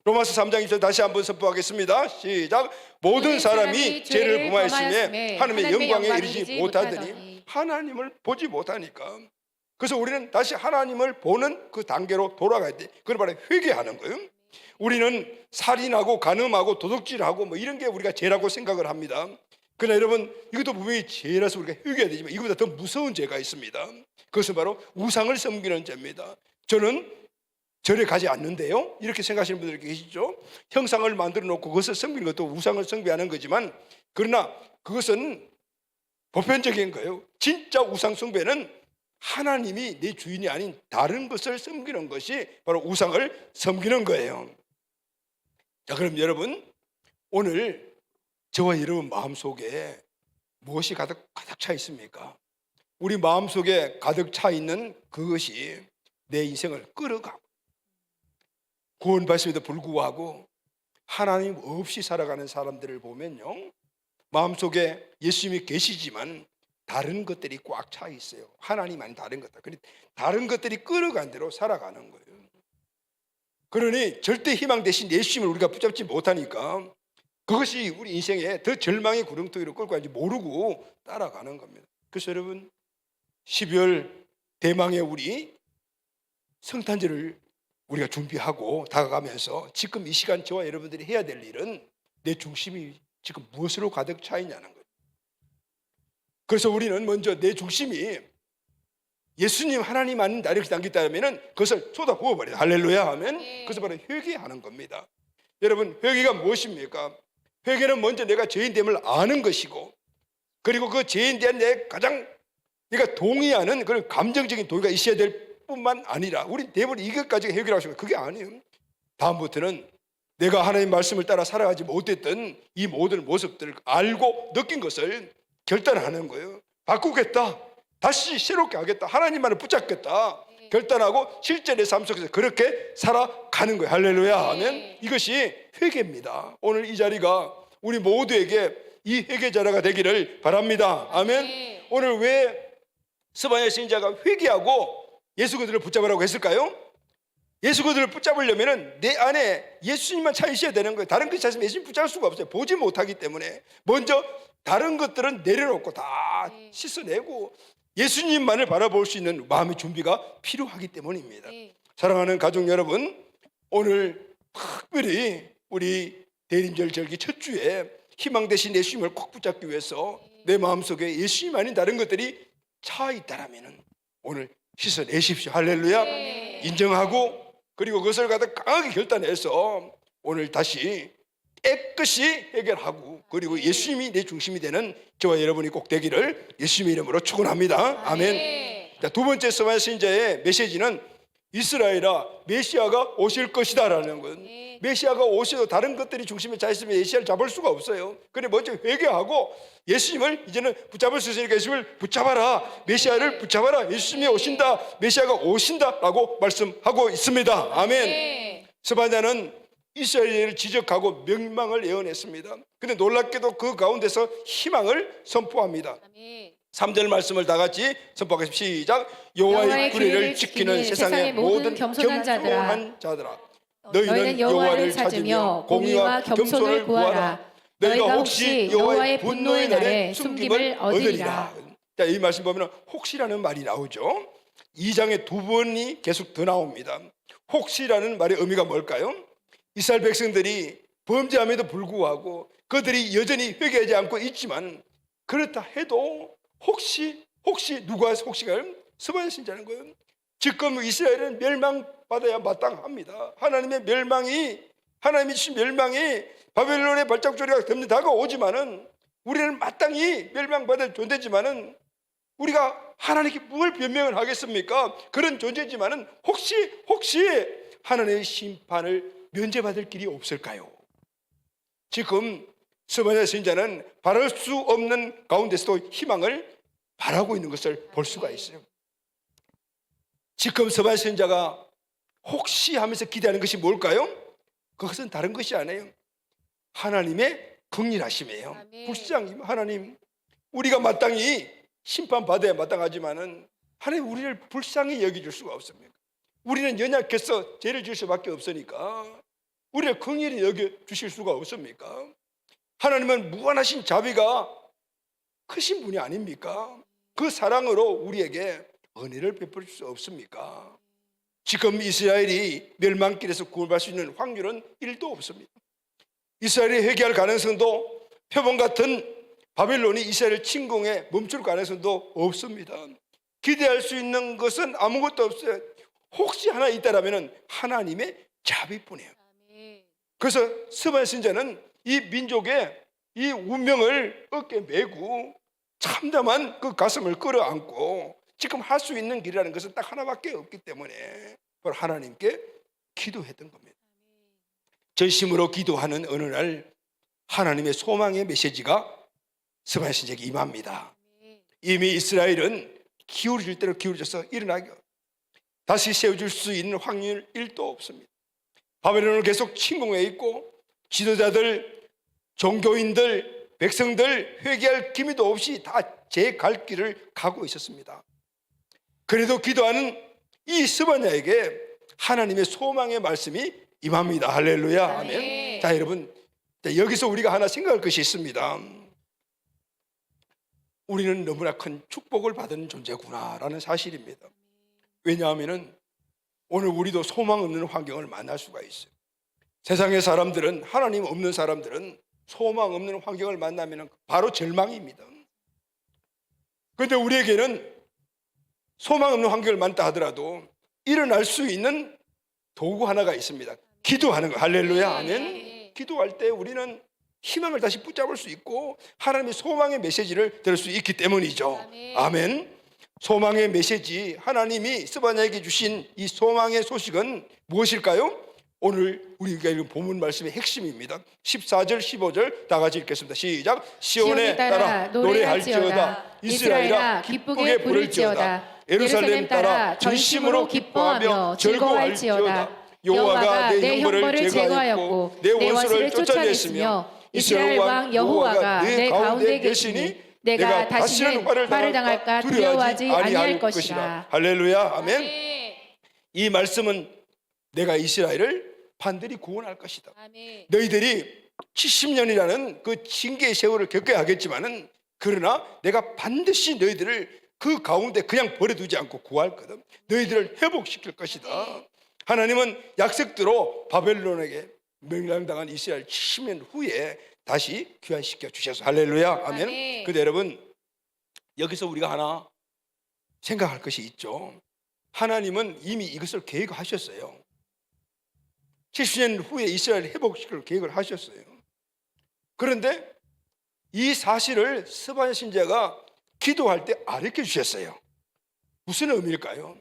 로마서 3장 1절 다시 한번 선포하겠습니다. 시작. 모든 사람이 죄를 범하였음에 하나님의 영광에 이르지 못하더니 하나님을 보지 못하니까. 그래서 우리는 다시 하나님을 보는 그 단계로 돌아가야 돼. 그걸 바로 회개하는 거예요. 우리는 살인하고 간음하고 도둑질하고 뭐 이런 게 우리가 죄라고 생각을 합니다. 그러나 여러분, 이것도 분명히 죄라서 우리가 회개해야 되지만 이거보다 더 무서운 죄가 있습니다. 그것은 바로 우상을 섬기는 죄입니다. 저는 절에 가지 않는데요, 이렇게 생각하시는 분들이 계시죠. 형상을 만들어 놓고 그것을 섬기는 것도 우상을 숭배하는 거지만, 그러나 그것은 보편적인 거예요. 진짜 우상 숭배는 하나님이 내 주인이 아닌 다른 것을 섬기는 것이 바로 우상을 섬기는 거예요. 자, 그럼 여러분, 오늘 저와 여러분 마음속에 무엇이 가득 차 있습니까? 우리 마음속에 가득 차 있는 그것이 내 인생을 끌어가고 구원받음에도 불구하고 하나님 없이 살아가는 사람들을 보면요, 마음속에 예수님이 계시지만 다른 것들이 꽉 차 있어요. 하나님 아닌 다른 것들. 다른 것들이 끌어간 대로 살아가는 거예요. 그러니 절대 희망 대신 예수님을 우리가 붙잡지 못하니까 그것이 우리 인생에 더 절망의 구렁텅이로 끌고 가는지 모르고 따라가는 겁니다. 그래서 여러분, 12월 대망의 우리 성탄절을 우리가 준비하고 다가가면서 지금 이 시간 저와 여러분들이 해야 될 일은 내 중심이 지금 무엇으로 가득 차 있냐는 거예요. 그래서 우리는 먼저 내 중심이 예수님 하나님 아닌다 이렇게 담겼다면 그것을 쏟아 부어버려요. 할렐루야 하면 그것을 바로 회개하는 겁니다. 여러분, 회개가 무엇입니까? 회개는 먼저 내가 죄인됨을 아는 것이고, 그리고 그 죄인 대한 내 가장 내가 동의하는 그런 감정적인 동의가 있어야 될 뿐만 아니라, 우리 대부분 이것까지 해결하고 싶어요. 그게 아니에요. 다음부터는 내가 하나님 말씀을 따라 살아가지 못했던 이 모든 모습들을 알고 느낀 것을 결단하는 거예요. 바꾸겠다, 다시 새롭게 하겠다, 하나님만을 붙잡겠다 결단하고 실제 내 삶 속에서 그렇게 살아가는 거예요. 할렐루야 하면 이것이 회개입니다. 오늘 이 자리가 우리 모두에게 이 회개자가 되기를 바랍니다. 아멘. 오늘 왜 스바냐 선지자가 회개하고 예수 그들을 붙잡으라고 했을까요? 예수 그들을 붙잡으려면 내 안에 예수님만 차 있어야 되는 거예요. 다른 것이 찾으면 예수님 붙잡을 수가 없어요. 보지 못하기 때문에 먼저 다른 것들은 내려놓고 다 씻어내고 예수님만을 바라볼 수 있는 마음의 준비가 필요하기 때문입니다. 사랑하는 가족 여러분, 오늘 특별히 우리 대림절 절기 첫 주에 희망 대신 예수님을 꼭 붙잡기 위해서 내 마음속에 예수님 아닌 다른 것들이 차 있다라면 오늘 씻어내십시오. 할렐루야. 인정하고 그리고 그것을 갖다 강하게 결단해서 오늘 다시 깨끗이 해결하고 그리고 예수님이 내 중심이 되는 저와 여러분이 꼭 되기를 예수님의 이름으로 축원합니다. 아멘. 자, 두 번째 스바냐 선지자의 메시지는 이스라엘아 메시아가 오실 것이다 라는 건 메시아가 오셔도 다른 것들이 중심에 차 있으면 메시아를 잡을 수가 없어요. 그래 먼저 회개하고 예수님을 이제는 붙잡을 수 있으니까 예수님을 붙잡아라. 메시아를 붙잡아라. 예수님이 오신다. 메시아가 오신다라고 말씀하고 있습니다. 아멘. 스바냐는 이스라엘을 지적하고 멸망을 예언했습니다. 근데 놀랍게도 그 가운데서 희망을 선포합니다. 3절 말씀을 다 같이 선포하겠습니다. 시작. 여호와의 규례를 지키는 세상의 모든 겸손한 자들아 너희는 여호와를 찾으며 공의와 겸손을 구하라. 너희가 혹시 여호와의 분노의 날에 숨김을 얻으리라. 자, 이 말씀 보면 혹시라는 말이 나오죠. 2장에 두 번이 계속 더 나옵니다. 혹시라는 말의 의미가 뭘까요? 이스라엘 백성들이 범죄함에도 불구하고 그들이 여전히 회개하지 않고 있지만 그렇다 해도 혹시 누가 혹시가 스바냐 선지자는 거예요. 지금 이스라엘은 멸망받아야 마땅합니다. 하나님의 주신 멸망이 바벨론의 발작소리가 덤니 다가오지만은 우리는 마땅히 멸망받을 존재지만은 우리가 하나님께 뭘 변명을 하겠습니까? 그런 존재지만은 혹시 하나님의 심판을 면제받을 길이 없을까요? 지금 스바냐 선지자는 바랄 수 없는 가운데서도 희망을 바라고 있는 것을 볼 수가 있어요. 지금 스바냐 선지자가 혹시 하면서 기대하는 것이 뭘까요? 그것은 다른 것이 아니에요. 하나님의 긍휼하심이에요. 불쌍히 하나님, 우리가 마땅히 심판받아야 마땅하지만은 하나님 우리를 불쌍히 여겨줄 수가 없습니다. 우리는 연약해서 죄를 지을 수밖에 없으니까 우리를 긍휼히 여겨주실 수가 없습니까? 하나님은 무한하신 자비가 크신 분이 아닙니까? 그 사랑으로 우리에게 은혜를 베풀 수 없습니까? 지금 이스라엘이 멸망길에서 구원받을 수 있는 확률은 1도 없습니다. 이스라엘이 회개할 가능성도 표범 같은 바벨론이 이스라엘을 침공해 멈출 가능성도 없습니다. 기대할 수 있는 것은 아무것도 없어요. 혹시 하나 있다라면 하나님의 자비뿐이에요. 그래서 스바냐 선지자는 이 민족의 이 운명을 어깨에 메고 참담한 그 가슴을 끌어안고 지금 할 수 있는 길이라는 것은 딱 하나밖에 없기 때문에 바로 하나님께 기도했던 겁니다. 전심으로 기도하는 어느 날 하나님의 소망의 메시지가 스바냐 선지자에게 임합니다. 이미 이스라엘은 기울어질 대로 기울어져서 일어나게 다시 세워줄 수 있는 확률 1도 없습니다. 바벨론을 계속 침공해 있고 지도자들, 종교인들, 백성들 회개할 기미도 없이 다 제 갈 길을 가고 있었습니다. 그래도 기도하는 이 스바냐에게 하나님의 소망의 말씀이 임합니다. 할렐루야. 아멘. 자, 여러분, 여기서 우리가 하나 생각할 것이 있습니다. 우리는 너무나 큰 축복을 받은 존재구나라는 사실입니다. 왜냐하면 오늘 우리도 소망 없는 환경을 만날 수가 있어요. 세상의 사람들은, 하나님 없는 사람들은 소망 없는 환경을 만나면 바로 절망입니다. 그런데 우리에게는 소망 없는 환경을 만났다 하더라도 일어날 수 있는 도구 하나가 있습니다. 기도하는 거. 할렐루야. 아멘. 기도할 때 우리는 희망을 다시 붙잡을 수 있고 하나님의 소망의 메시지를 들을 수 있기 때문이죠. 아멘. 소망의 메시지, 하나님이 스바냐에게 주신 이 소망의 소식은 무엇일까요? 오늘 우리가 읽은 본문 말씀의 핵심입니다. 14절 15절 다 같이 읽겠습니다. 시작. 시온에 따라 노래할지어다. 이스라엘아 기쁘게 부를지어다. 예루살렘 따라 전심으로 기뻐하며 즐거워할지어다. 여호와가 내 형벌을 제거하였고 내 원수를 쫓아냈으며 이스라엘 왕 여호와가 내 가운데 계시니 내가 다시는 화를 당할까 두려워하지 아니할 것이라. 할렐루야. 아멘. 이 말씀은 내가 이스라엘을 반드시 구원할 것이다. 아멘. 너희들이 70년이라는 그 징계의 세월을 겪어야 하겠지만은 그러나 내가 반드시 너희들을 그 가운데 그냥 버려두지 않고 구할 거다. 너희들을 회복시킬 것이다. 하나님은 약속대로 바벨론에게 멸망당한 이스라엘 70년 후에 다시 귀환시켜 주셔서 할렐루야. 아멘. 아멘. 근데 여러분 여기서 우리가 하나 생각할 것이 있죠. 하나님은 이미 이것을 계획하셨어요. 70년 후에 이스라엘 회복시킬 계획을 하셨어요. 그런데 이 사실을 스바냐 신자가 기도할 때 알려 주셨어요. 무슨 의미일까요?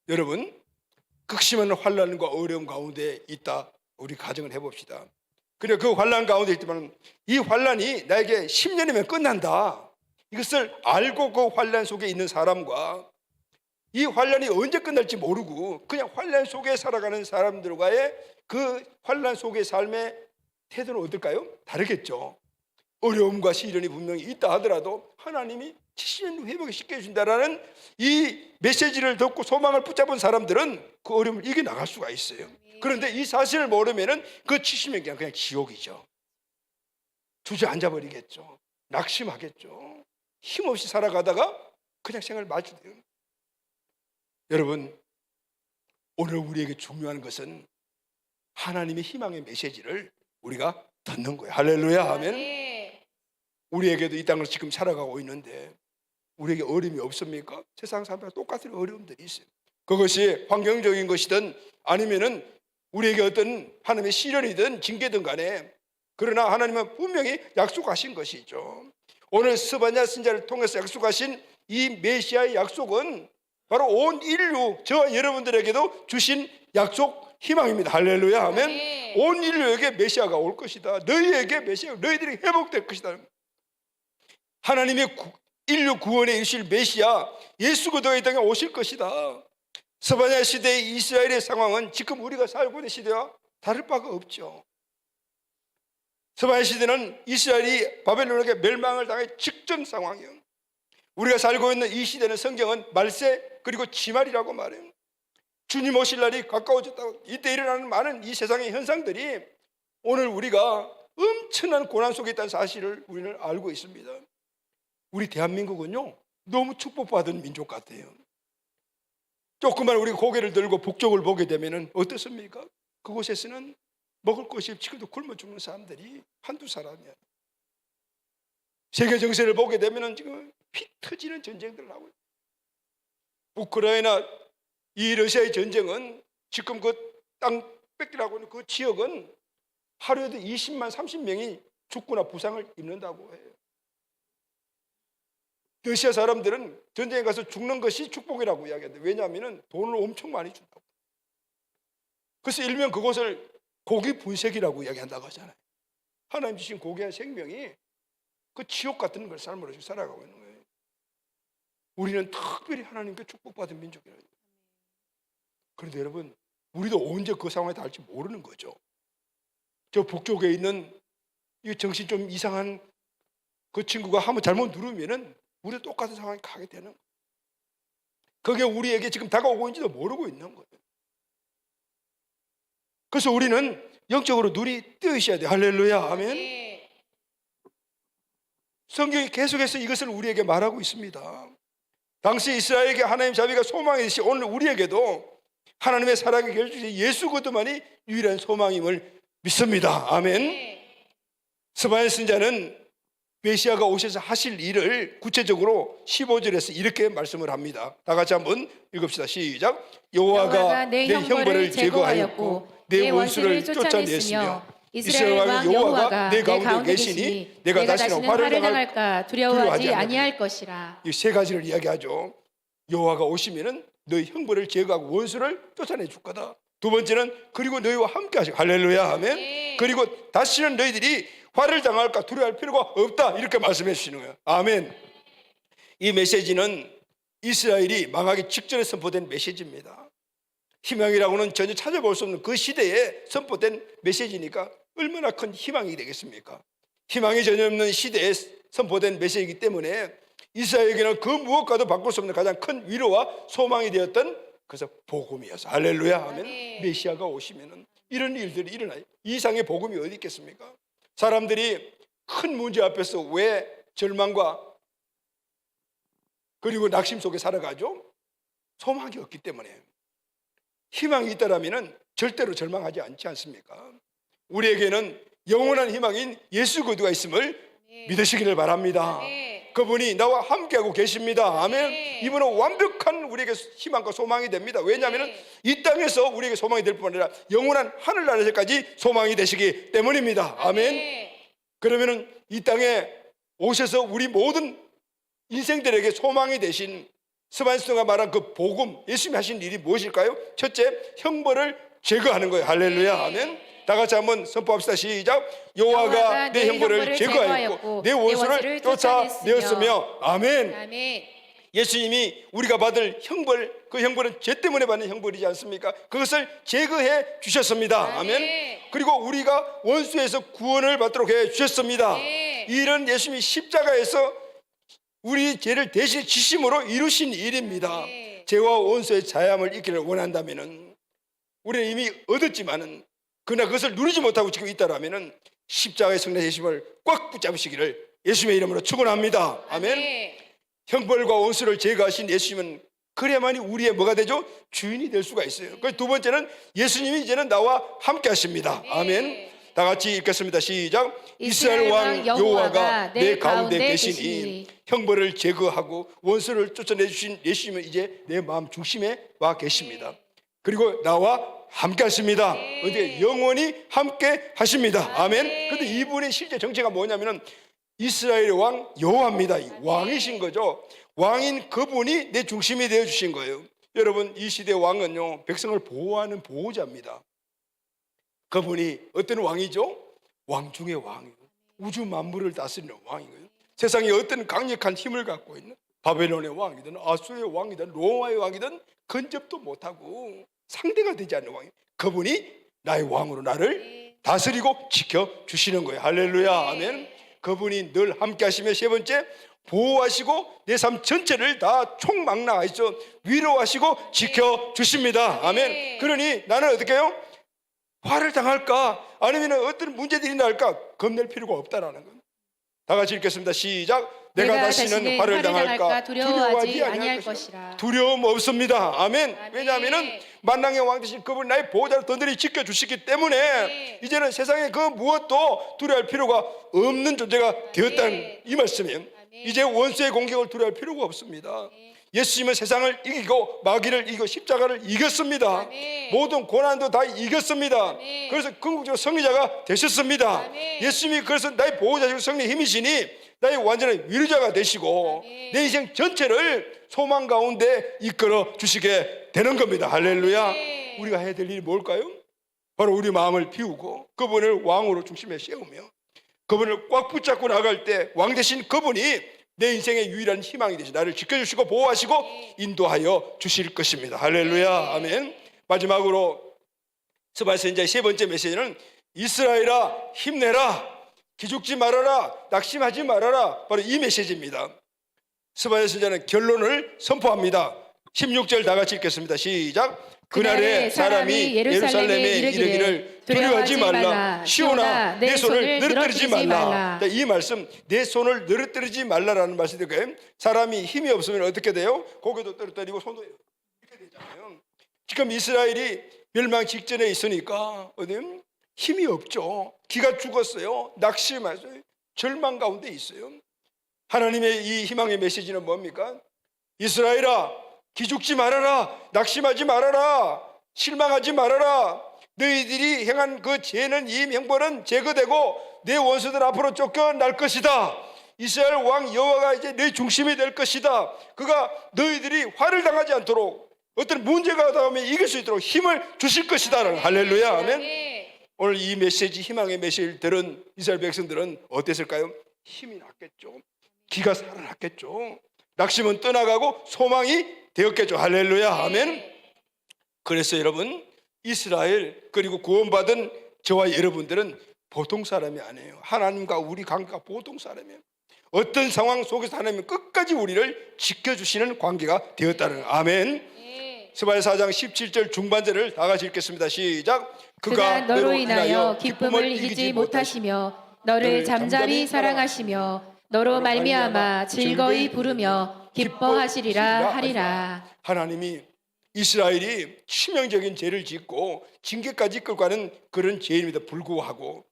여러분 극심한 환난과 어려움 가운데 있다 우리 가정을 해봅시다. 그래 그 환난 가운데 있지만 이 환난이 나에게 10년이면 끝난다. 이것을 알고 그 환난 속에 있는 사람과 이 환난이 언제 끝날지 모르고 그냥 환난 속에 살아가는 사람들과의 그 환난 속의 삶의 태도는 어떨까요? 다르겠죠. 어려움과 시련이 분명히 있다 하더라도 하나님이 70년 회복을 시켜준다라는 이 메시지를 듣고 소망을 붙잡은 사람들은 그 어려움을 이겨나갈 수가 있어요. 그런데 이 사실을 모르면은 그 70년 그냥 지옥이죠. 주저앉아 버리겠죠. 낙심하겠죠. 힘없이 살아가다가 그냥 생활을 마치게 돼요. 여러분 오늘 우리에게 중요한 것은 하나님의 희망의 메시지를 우리가 듣는 거예요. 할렐루야 하면 우리에게도 이 땅을 지금 살아가고 있는데 우리에게 어려움이 없습니까? 세상 사람들과 똑같은 어려움들이 있어요. 그것이 환경적인 것이든 아니면은 우리에게 어떤 하나님의 시련이든 징계든 간에 그러나 하나님은 분명히 약속하신 것이죠. 오늘 스바냐 선지자를 통해서 약속하신 이 메시아의 약속은 바로 온 인류 저와 여러분들에게도 주신 약속 희망입니다. 할렐루야 하면 온 인류에게 메시아가 올 것이다. 너희에게 메시아, 너희들이 회복될 것이다. 하나님의 인류 구원에 이르실 메시아 예수 그리스도가 이 땅에 오실 것이다. 스바냐 시대의 이스라엘의 상황은 지금 우리가 살고 있는 시대와 다를 바가 없죠. 스바냐 시대는 이스라엘이 바벨론에게 멸망을 당할 직전 상황이에요. 우리가 살고 있는 이 시대는 성경은 말세 그리고 지말이라고 말해요. 주님 오실 날이 가까워졌다고. 이때 일어나는 많은 이 세상의 현상들이 오늘 우리가 엄청난 고난 속에 있다는 사실을 우리는 알고 있습니다. 우리 대한민국은요 너무 축복받은 민족 같아요. 조금만 우리 고개를 들고 북쪽을 보게 되면 어떻습니까? 그곳에서는 먹을 것이 지금도 굶어 죽는 사람들이 한두 사람이야. 세계 정세를 보게 되면 지금 피 터지는 전쟁들을 하고 있어요. 우크라이나 이 러시아의 전쟁은 지금 그 땅 뺏기라고 하는 그 지역은 하루에도 20만 30명이 죽거나 부상을 입는다고 해요. 러시아 사람들은 전쟁에 가서 죽는 것이 축복이라고 이야기하는데 왜냐하면 돈을 엄청 많이 준다고. 그래서 일명 그것을 고기 분쇄기라고 이야기한다고 하잖아요. 하나님 주신 고기와 생명이 그 지옥 같은 걸 삶으로 살아가고 있는 거예요. 우리는 특별히 하나님께 축복받은 민족이라요. 그런데 여러분 우리도 언제 그 상황에 닿을지 모르는 거죠. 저 북쪽에 있는 이 정신 좀 이상한 그 친구가 한번 잘못 누르면은 우리도 똑같은 상황에 가게 되는 거예요. 그게 우리에게 지금 다가오고 있는지도 모르고 있는 거예요. 그래서 우리는 영적으로 눈이 뜨 있어야 돼요. 할렐루야 아멘. 성경이 계속해서 이것을 우리에게 말하고 있습니다. 당시 이스라엘에게 하나님 자비가 소망이듯이 오늘 우리에게도 하나님의 사랑의 결주신 예수 그리스도만이 유일한 소망임을 믿습니다. 아멘. 스바냐 선지자는 메시아가 오셔서 하실 일을 구체적으로 15절에서 이렇게 말씀을 합니다. 다 같이 한번 읽읍시다. 시작. 여호와가 내 형벌을 제거하였고 내 원수를 쫓아냈으며 이스라엘 왕 여호와가 내 가운데 계시니 내가 다시는 화를 당할까 두려워하지 아니할 것이라. 이 세 가지를 이야기하죠. 여호와가 오시면은 너희 형벌을 제거하고 원수를 쫓아내 줄 거다. 두 번째는 그리고 너희와 함께 하시고 할렐루야 하면 그리고 다시는 너희들이 화를 당할까 두려워할 필요가 없다 이렇게 말씀해 주시는 거예요. 아멘. 이 메시지는 이스라엘이 망하기 직전에 선포된 메시지입니다. 희망이라고는 전혀 찾아볼 수 없는 그 시대에 선포된 메시지니까 얼마나 큰 희망이 되겠습니까? 희망이 전혀 없는 시대에 선포된 메시지이기 때문에 이스라엘에게는 그 무엇과도 바꿀 수 없는 가장 큰 위로와 소망이 되었던 그래서 복음이어서 할렐루야 하면 아멘. 메시아가 오시면은 이런 일들이 일어나요. 이 이상의 복음이 어디 있겠습니까? 사람들이 큰 문제 앞에서 왜 절망과 그리고 낙심 속에 살아가죠? 소망이 없기 때문에. 희망이 있다라면 절대로 절망하지 않지 않습니까? 우리에게는 영원한 희망인 예수 그리스도가 있음을 믿으시기를 바랍니다. 그분이 나와 함께하고 계십니다. 아멘. 이분은 완벽한 우리에게 희망과 소망이 됩니다. 왜냐하면 이 땅에서 우리에게 소망이 될 뿐 아니라 영원한 하늘나라에서까지 소망이 되시기 때문입니다. 아멘. 그러면은 이 땅에 오셔서 우리 모든 인생들에게 소망이 되신 스바인스가 말한 그 복음, 예수님이 하신 일이 무엇일까요? 첫째, 형벌을 제거하는 거예요. 할렐루야. 아멘. 다 같이 한번 선포합시다. 시작. 여호와가 내 형벌을 제거하였고 내 원수를 쫓아내었으며. 아멘. 아멘. 예수님이 우리가 받을 형벌, 그 형벌은 죄 때문에 받는 형벌이지 않습니까? 그것을 제거해 주셨습니다. 아멘. 그리고 우리가 원수에서 구원을 받도록 해 주셨습니다. 이런 예수님이 십자가에서 우리 죄를 대신 지심으로 이루신 일입니다. 죄와 원수의 자양을 잊기를 원한다면은 우리는 이미 얻었지만은 그러나 그것을 누리지 못하고 지금 있다라면은 십자가의 성령 예수님을 꽉 붙잡으시기를 예수님의 이름으로 축원합니다. 아멘. 형벌과 원수를 제거하신 예수님은 그래야만이 우리의 뭐가 되죠? 주인이 될 수가 있어요. 그 두 번째는 예수님이 이제는 나와 함께 하십니다. 아멘. 다 같이 읽겠습니다. 시작. 이스라엘 왕 여호와가 내 가운데 계시니 형벌을 제거하고 원수를 쫓아내주신 예수님은 이제 내 마음 중심에 와 계십니다. 그리고 나와 함께 하십니다. 어디 영원히 함께 하십니다. 아멘. 그런데 이분의 실제 정체가 뭐냐면은 이스라엘의 왕 여호와입니다. 왕이신 거죠. 왕인 그분이 내 중심이 되어 주신 거예요. 여러분, 이 시대 왕은요, 백성을 보호하는 보호자입니다. 그분이 어떤 왕이죠? 왕 중의 왕이에요. 우주 만물을 다스리는 왕이에요. 세상에 어떤 강력한 힘을 갖고 있는 바벨론의 왕이든 아수르의 왕이든 로마의 왕이든 근접도 못하고 상대가 되지 않는 왕이에요. 그분이 나의 왕으로 나를 다스리고 지켜주시는 거예요. 할렐루야. 아멘. 그분이 늘 함께 하시며 세 번째, 보호하시고 내 삶 전체를 다 총망라하시죠. 위로하시고 지켜주십니다. 아멘. 그러니 나는 어떻게 해요? 화를 당할까? 아니면 어떤 문제들이 날까? 겁낼 필요가 없다라는 건. 다 같이 읽겠습니다. 시작. 내가 다시는 화를 당할까? 두려워하지 아니할 것이라. 두려움 없습니다. 아멘. 왜냐하면 만왕의 왕 되신 그분 나의 보호자로 든든히 지켜주시기 때문에 이제는 세상에 그 무엇도 두려워할 필요가 없는 존재가 되었다는 이 말씀이에요. 이제 원수의 공격을 두려워할 필요가 없습니다. 예수님은 세상을 이기고 마귀를 이기고 십자가를 이겼습니다. 모든 고난도 다 이겼습니다. 그래서 궁극적으로 승리자가 되셨습니다. 예수님이 그래서 나의 보호자시고 승리의 힘이시니 나의 완전한 위로자가 되시고 내 인생 전체를 소망 가운데 이끌어 주시게 되는 겁니다. 할렐루야. 우리가 해야 될 일이 뭘까요? 바로 우리 마음을 비우고 그분을 왕으로 중심에 세우며 그분을 꽉 붙잡고 나갈 때 왕 되신 그분이 내 인생의 유일한 희망이 되시 나를 지켜주시고 보호하시고 인도하여 주실 것입니다. 할렐루야. 아멘. 마지막으로 스바야 선지자의 세 번째 메시지는 이스라엘아 힘내라, 기죽지 말아라, 낙심하지 말아라. 바로 이 메시지입니다. 스바야 선지자는 결론을 선포합니다. 16절 다 같이 읽겠습니다. 시작. 그날에 사람이 예루살렘에 이르기를 두려워하지 말라. 시온아 내 손을 늘어뜨리지 말라. 이 말씀 내 손을 늘어뜨리지 말라라는 말씀인데 사람이 힘이 없으면 어떻게 돼요? 고개도 떨어뜨리고 손도 이렇게 되잖아요. 지금 이스라엘이 멸망 직전에 있으니까 힘이 없죠. 기가 죽었어요. 낙심했어요. 절망 가운데 있어요. 하나님의 이 희망의 메시지는 뭡니까? 이스라엘아 기죽지 말아라, 낙심하지 말아라, 실망하지 말아라. 너희들이 행한 그 죄는 이 형벌은 제거되고 내 원수들 앞으로 쫓겨날 것이다. 이스라엘 왕 여호와가 이제 내 중심이 될 것이다. 그가 너희들이 화를 당하지 않도록 어떤 문제가 닿으면 이길 수 있도록 힘을 주실 것이다. 할렐루야. 아멘. 오늘 이 메시지, 희망의 메시지를 들은 이스라엘 백성들은 어땠을까요? 힘이 났겠죠. 기가 살아났겠죠. 낙심은 떠나가고 소망이 되었겠죠. 할렐루야. 아멘. 그래서 여러분 이스라엘 그리고 구원받은 저와 여러분들은 보통 사람이 아니에요. 하나님과 우리 관계가 보통 사람이에요. 어떤 상황 속에서 하나님은 끝까지 우리를 지켜주시는 관계가 되었다는 거예요. 아멘. 스바야 4장 17절 중반절을 다 같이 읽겠습니다. 시작. 그가 너로 인하여 기쁨을 이기지 못하시며 너를 잠잠히 사랑하시며 너로 말미암아 즐거이 부르며 기뻐하시리라 하리라. 하나님이 이스라엘이 치명적인 죄를 짓고 징계까지 끌고 가는 그런 죄임에도 불구하고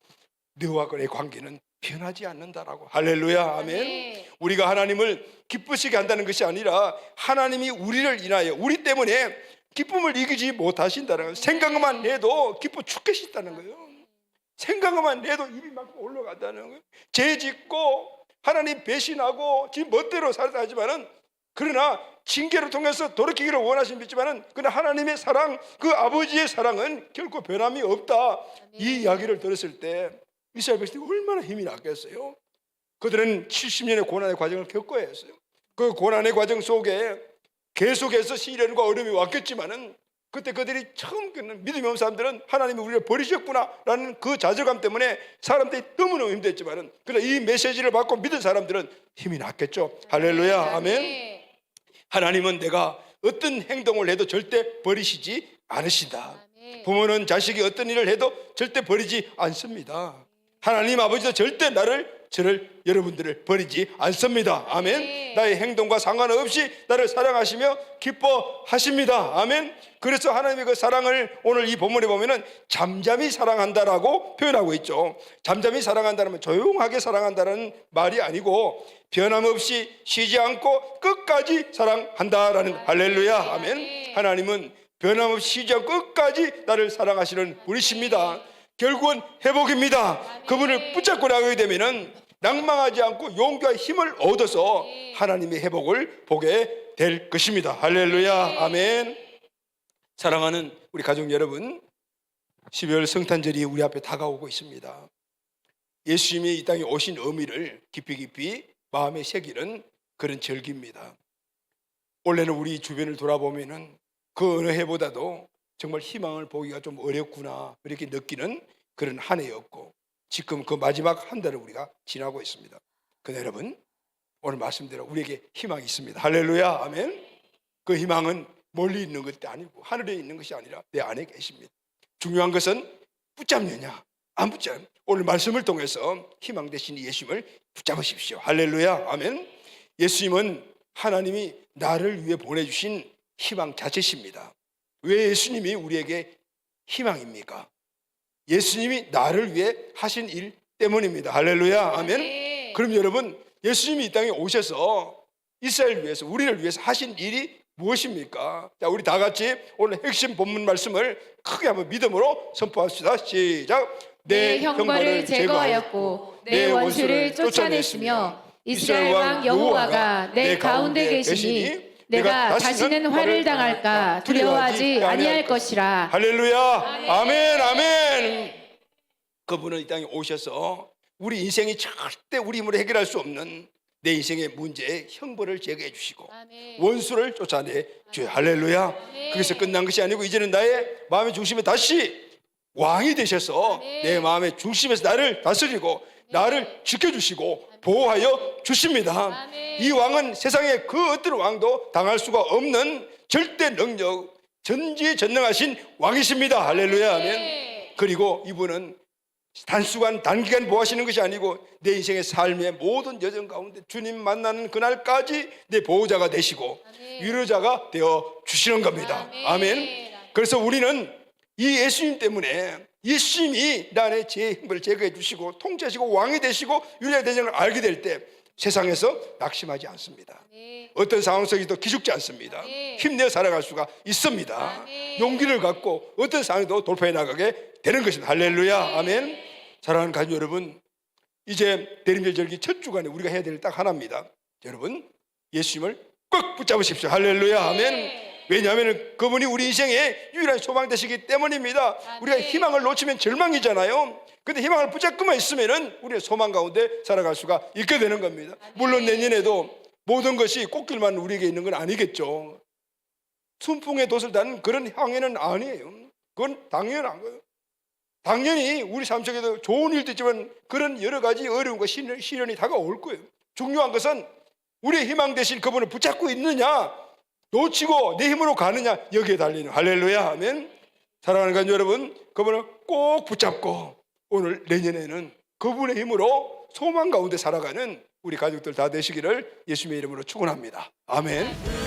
너와 그의 관계는 변하지 않는다라고. 할렐루야. 아멘. 우리가 하나님을 기쁘시게 한다는 것이 아니라 하나님이 우리를 인하여 우리 때문에 기쁨을 이기지 못하신다는 거예요. 생각만 해도 기뻐 죽겠다는 거예요. 생각만 해도 입이 막 올라간다는 거예요. 죄 짓고 하나님 배신하고 지 멋대로 살다 하지만은 그러나 징계를 통해서 돌이키기를 원하신 믿지만은 그러나 하나님의 사랑, 그 아버지의 사랑은 결코 변함이 없다. 이 이야기를 들었을 때 이스라엘 백성이 얼마나 힘이 났겠어요. 그들은 70년의 고난의 과정을 겪어야 했어요. 그 고난의 과정 속에 계속해서 시련과 어려움이 왔겠지만은 그때 그들이 처음 겪는 믿음이 없는 사람들은 하나님이 우리를 버리셨구나라는 그 좌절감 때문에 사람들이 너무너무 힘들었지만은 그러나 이 메시지를 받고 믿은 사람들은 힘이 났겠죠. 할렐루야. 아멘. 하나님은 내가 어떤 행동을 해도 절대 버리시지 않으신다. 부모는 자식이 어떤 일을 해도 절대 버리지 않습니다. 하나님 아버지도 절대 저를 여러분들을 버리지 않습니다. 아멘. 나의 행동과 상관없이 나를 사랑하시며 기뻐하십니다. 아멘. 그래서 하나님의 그 사랑을 오늘 이 본문에 보면은 잠잠히 사랑한다라고 표현하고 있죠. 잠잠히 사랑한다는 조용하게 사랑한다는 말이 아니고 변함없이 쉬지 않고 끝까지 사랑한다라는. 할렐루야. 아멘. 하나님은 변함없이 쉬지 않고 끝까지 나를 사랑하시는 분이십니다. 결국은 회복입니다. 그분을 붙잡고 나가게 되면은 낭망하지 않고 용기와 힘을 얻어서 하나님의 회복을 보게 될 것입니다. 할렐루야. 아멘. 사랑하는 우리 가족 여러분, 12월 성탄절이 우리 앞에 다가오고 있습니다. 예수님이 이 땅에 오신 의미를 깊이 마음에 새기는 그런 절기입니다. 원래는 우리 주변을 돌아보면은 그 어느 해보다도 정말 희망을 보기가 좀 어렵구나 이렇게 느끼는 그런 한 해였고 지금 그 마지막 한 달을 우리가 지나고 있습니다. 그런데 여러분 오늘 말씀대로 우리에게 희망이 있습니다. 할렐루야. 아멘. 그 희망은 멀리 있는 것도 아니고 하늘에 있는 것이 아니라 내 안에 계십니다. 중요한 것은 붙잡느냐 안 붙잡느냐. 오늘 말씀을 통해서 희망 되신 예수님을 붙잡으십시오. 할렐루야. 아멘. 예수님은 하나님이 나를 위해 보내주신 희망 자체십니다. 왜 예수님이 우리에게 희망입니까? 예수님이 나를 위해 하신 일 때문입니다. 할렐루야. 아멘. 그럼 여러분 예수님이 이 땅에 오셔서 이스라엘을 위해서 우리를 위해서 하신 일이 무엇입니까? 자, 우리 다 같이 오늘 핵심 본문 말씀을 크게 한번 믿음으로 선포합시다. 시작. 내 형벌을 제거하였고 내 원수를 쫓아냈으며 이스라엘 왕 여호와가 내 가운데 계시니 내가 다시는 화를 당할까 두려워하지 아니할 것이라. 할렐루야. 아멘. 아멘. 그분은 이 땅에 오셔서 우리 인생이 절대 우리 힘으로 해결할 수 없는 내 인생의 문제에 형벌을 제거해 주시고 원수를 쫓아내 주요. 할렐루야. 그래서 끝난 것이 아니고 이제는 나의 마음의 중심에 다시 왕이 되셔서 내 마음의 중심에서 나를 다스리고 나를 지켜주시고 보호하여 주십니다. 이 왕은 세상에 그 어떤 왕도 당할 수가 없는 절대 능력, 전지전능하신 왕이십니다. 할렐루야. 아멘. 그리고 이분은 단기간 보호하시는 것이 아니고 내 인생의 삶의 모든 여정 가운데 주님 만나는 그날까지 내 보호자가 되시고 위로자가 되어 주시는 겁니다. 아멘. 그래서 우리는 이 예수님 때문에 예수님이 나 안에 제 힘을 제거해 주시고 통치하시고 왕이 되시고 위로자 되시는 걸 알게 될 때 세상에서 낙심하지 않습니다. 어떤 상황 속에도 기죽지 않습니다. 힘내어 살아갈 수가 있습니다. 용기를 갖고 어떤 상황도 돌파해 나가게 되는 것입니다. 할렐루야. 아멘. 사랑하는 가족 여러분, 이제 대림절 절기 첫 주간에 우리가 해야 될 일 딱 하나입니다. 여러분 예수님을 꼭 붙잡으십시오. 할렐루야. 아멘. 왜냐하면 그분이 우리 인생의 유일한 소망 되시기 때문입니다. 우리가 희망을 놓치면 절망이잖아요. 근데 희망을 붙잡고만 있으면 우리의 소망 가운데 살아갈 수가 있게 되는 겁니다. 물론 내년에도 모든 것이 꽃길만 우리에게 있는 건 아니겠죠. 순풍의 돛을 다는 그런 향해는 아니에요. 그건 당연한 거예요. 당연히 우리 삶 속에도 좋은 일도 있지만 그런 여러 가지 어려움과 시련이 다가올 거예요. 중요한 것은 우리의 희망 되신 그분을 붙잡고 있느냐, 놓치고 내 힘으로 가느냐, 여기에 달리는. 할렐루야. 아멘. 사랑하는 간 여러분, 그분을 꼭 붙잡고 오늘 내년에는 그분의 힘으로 소망 가운데 살아가는 우리 가족들 다 되시기를 예수님의 이름으로 축원합니다. 아멘.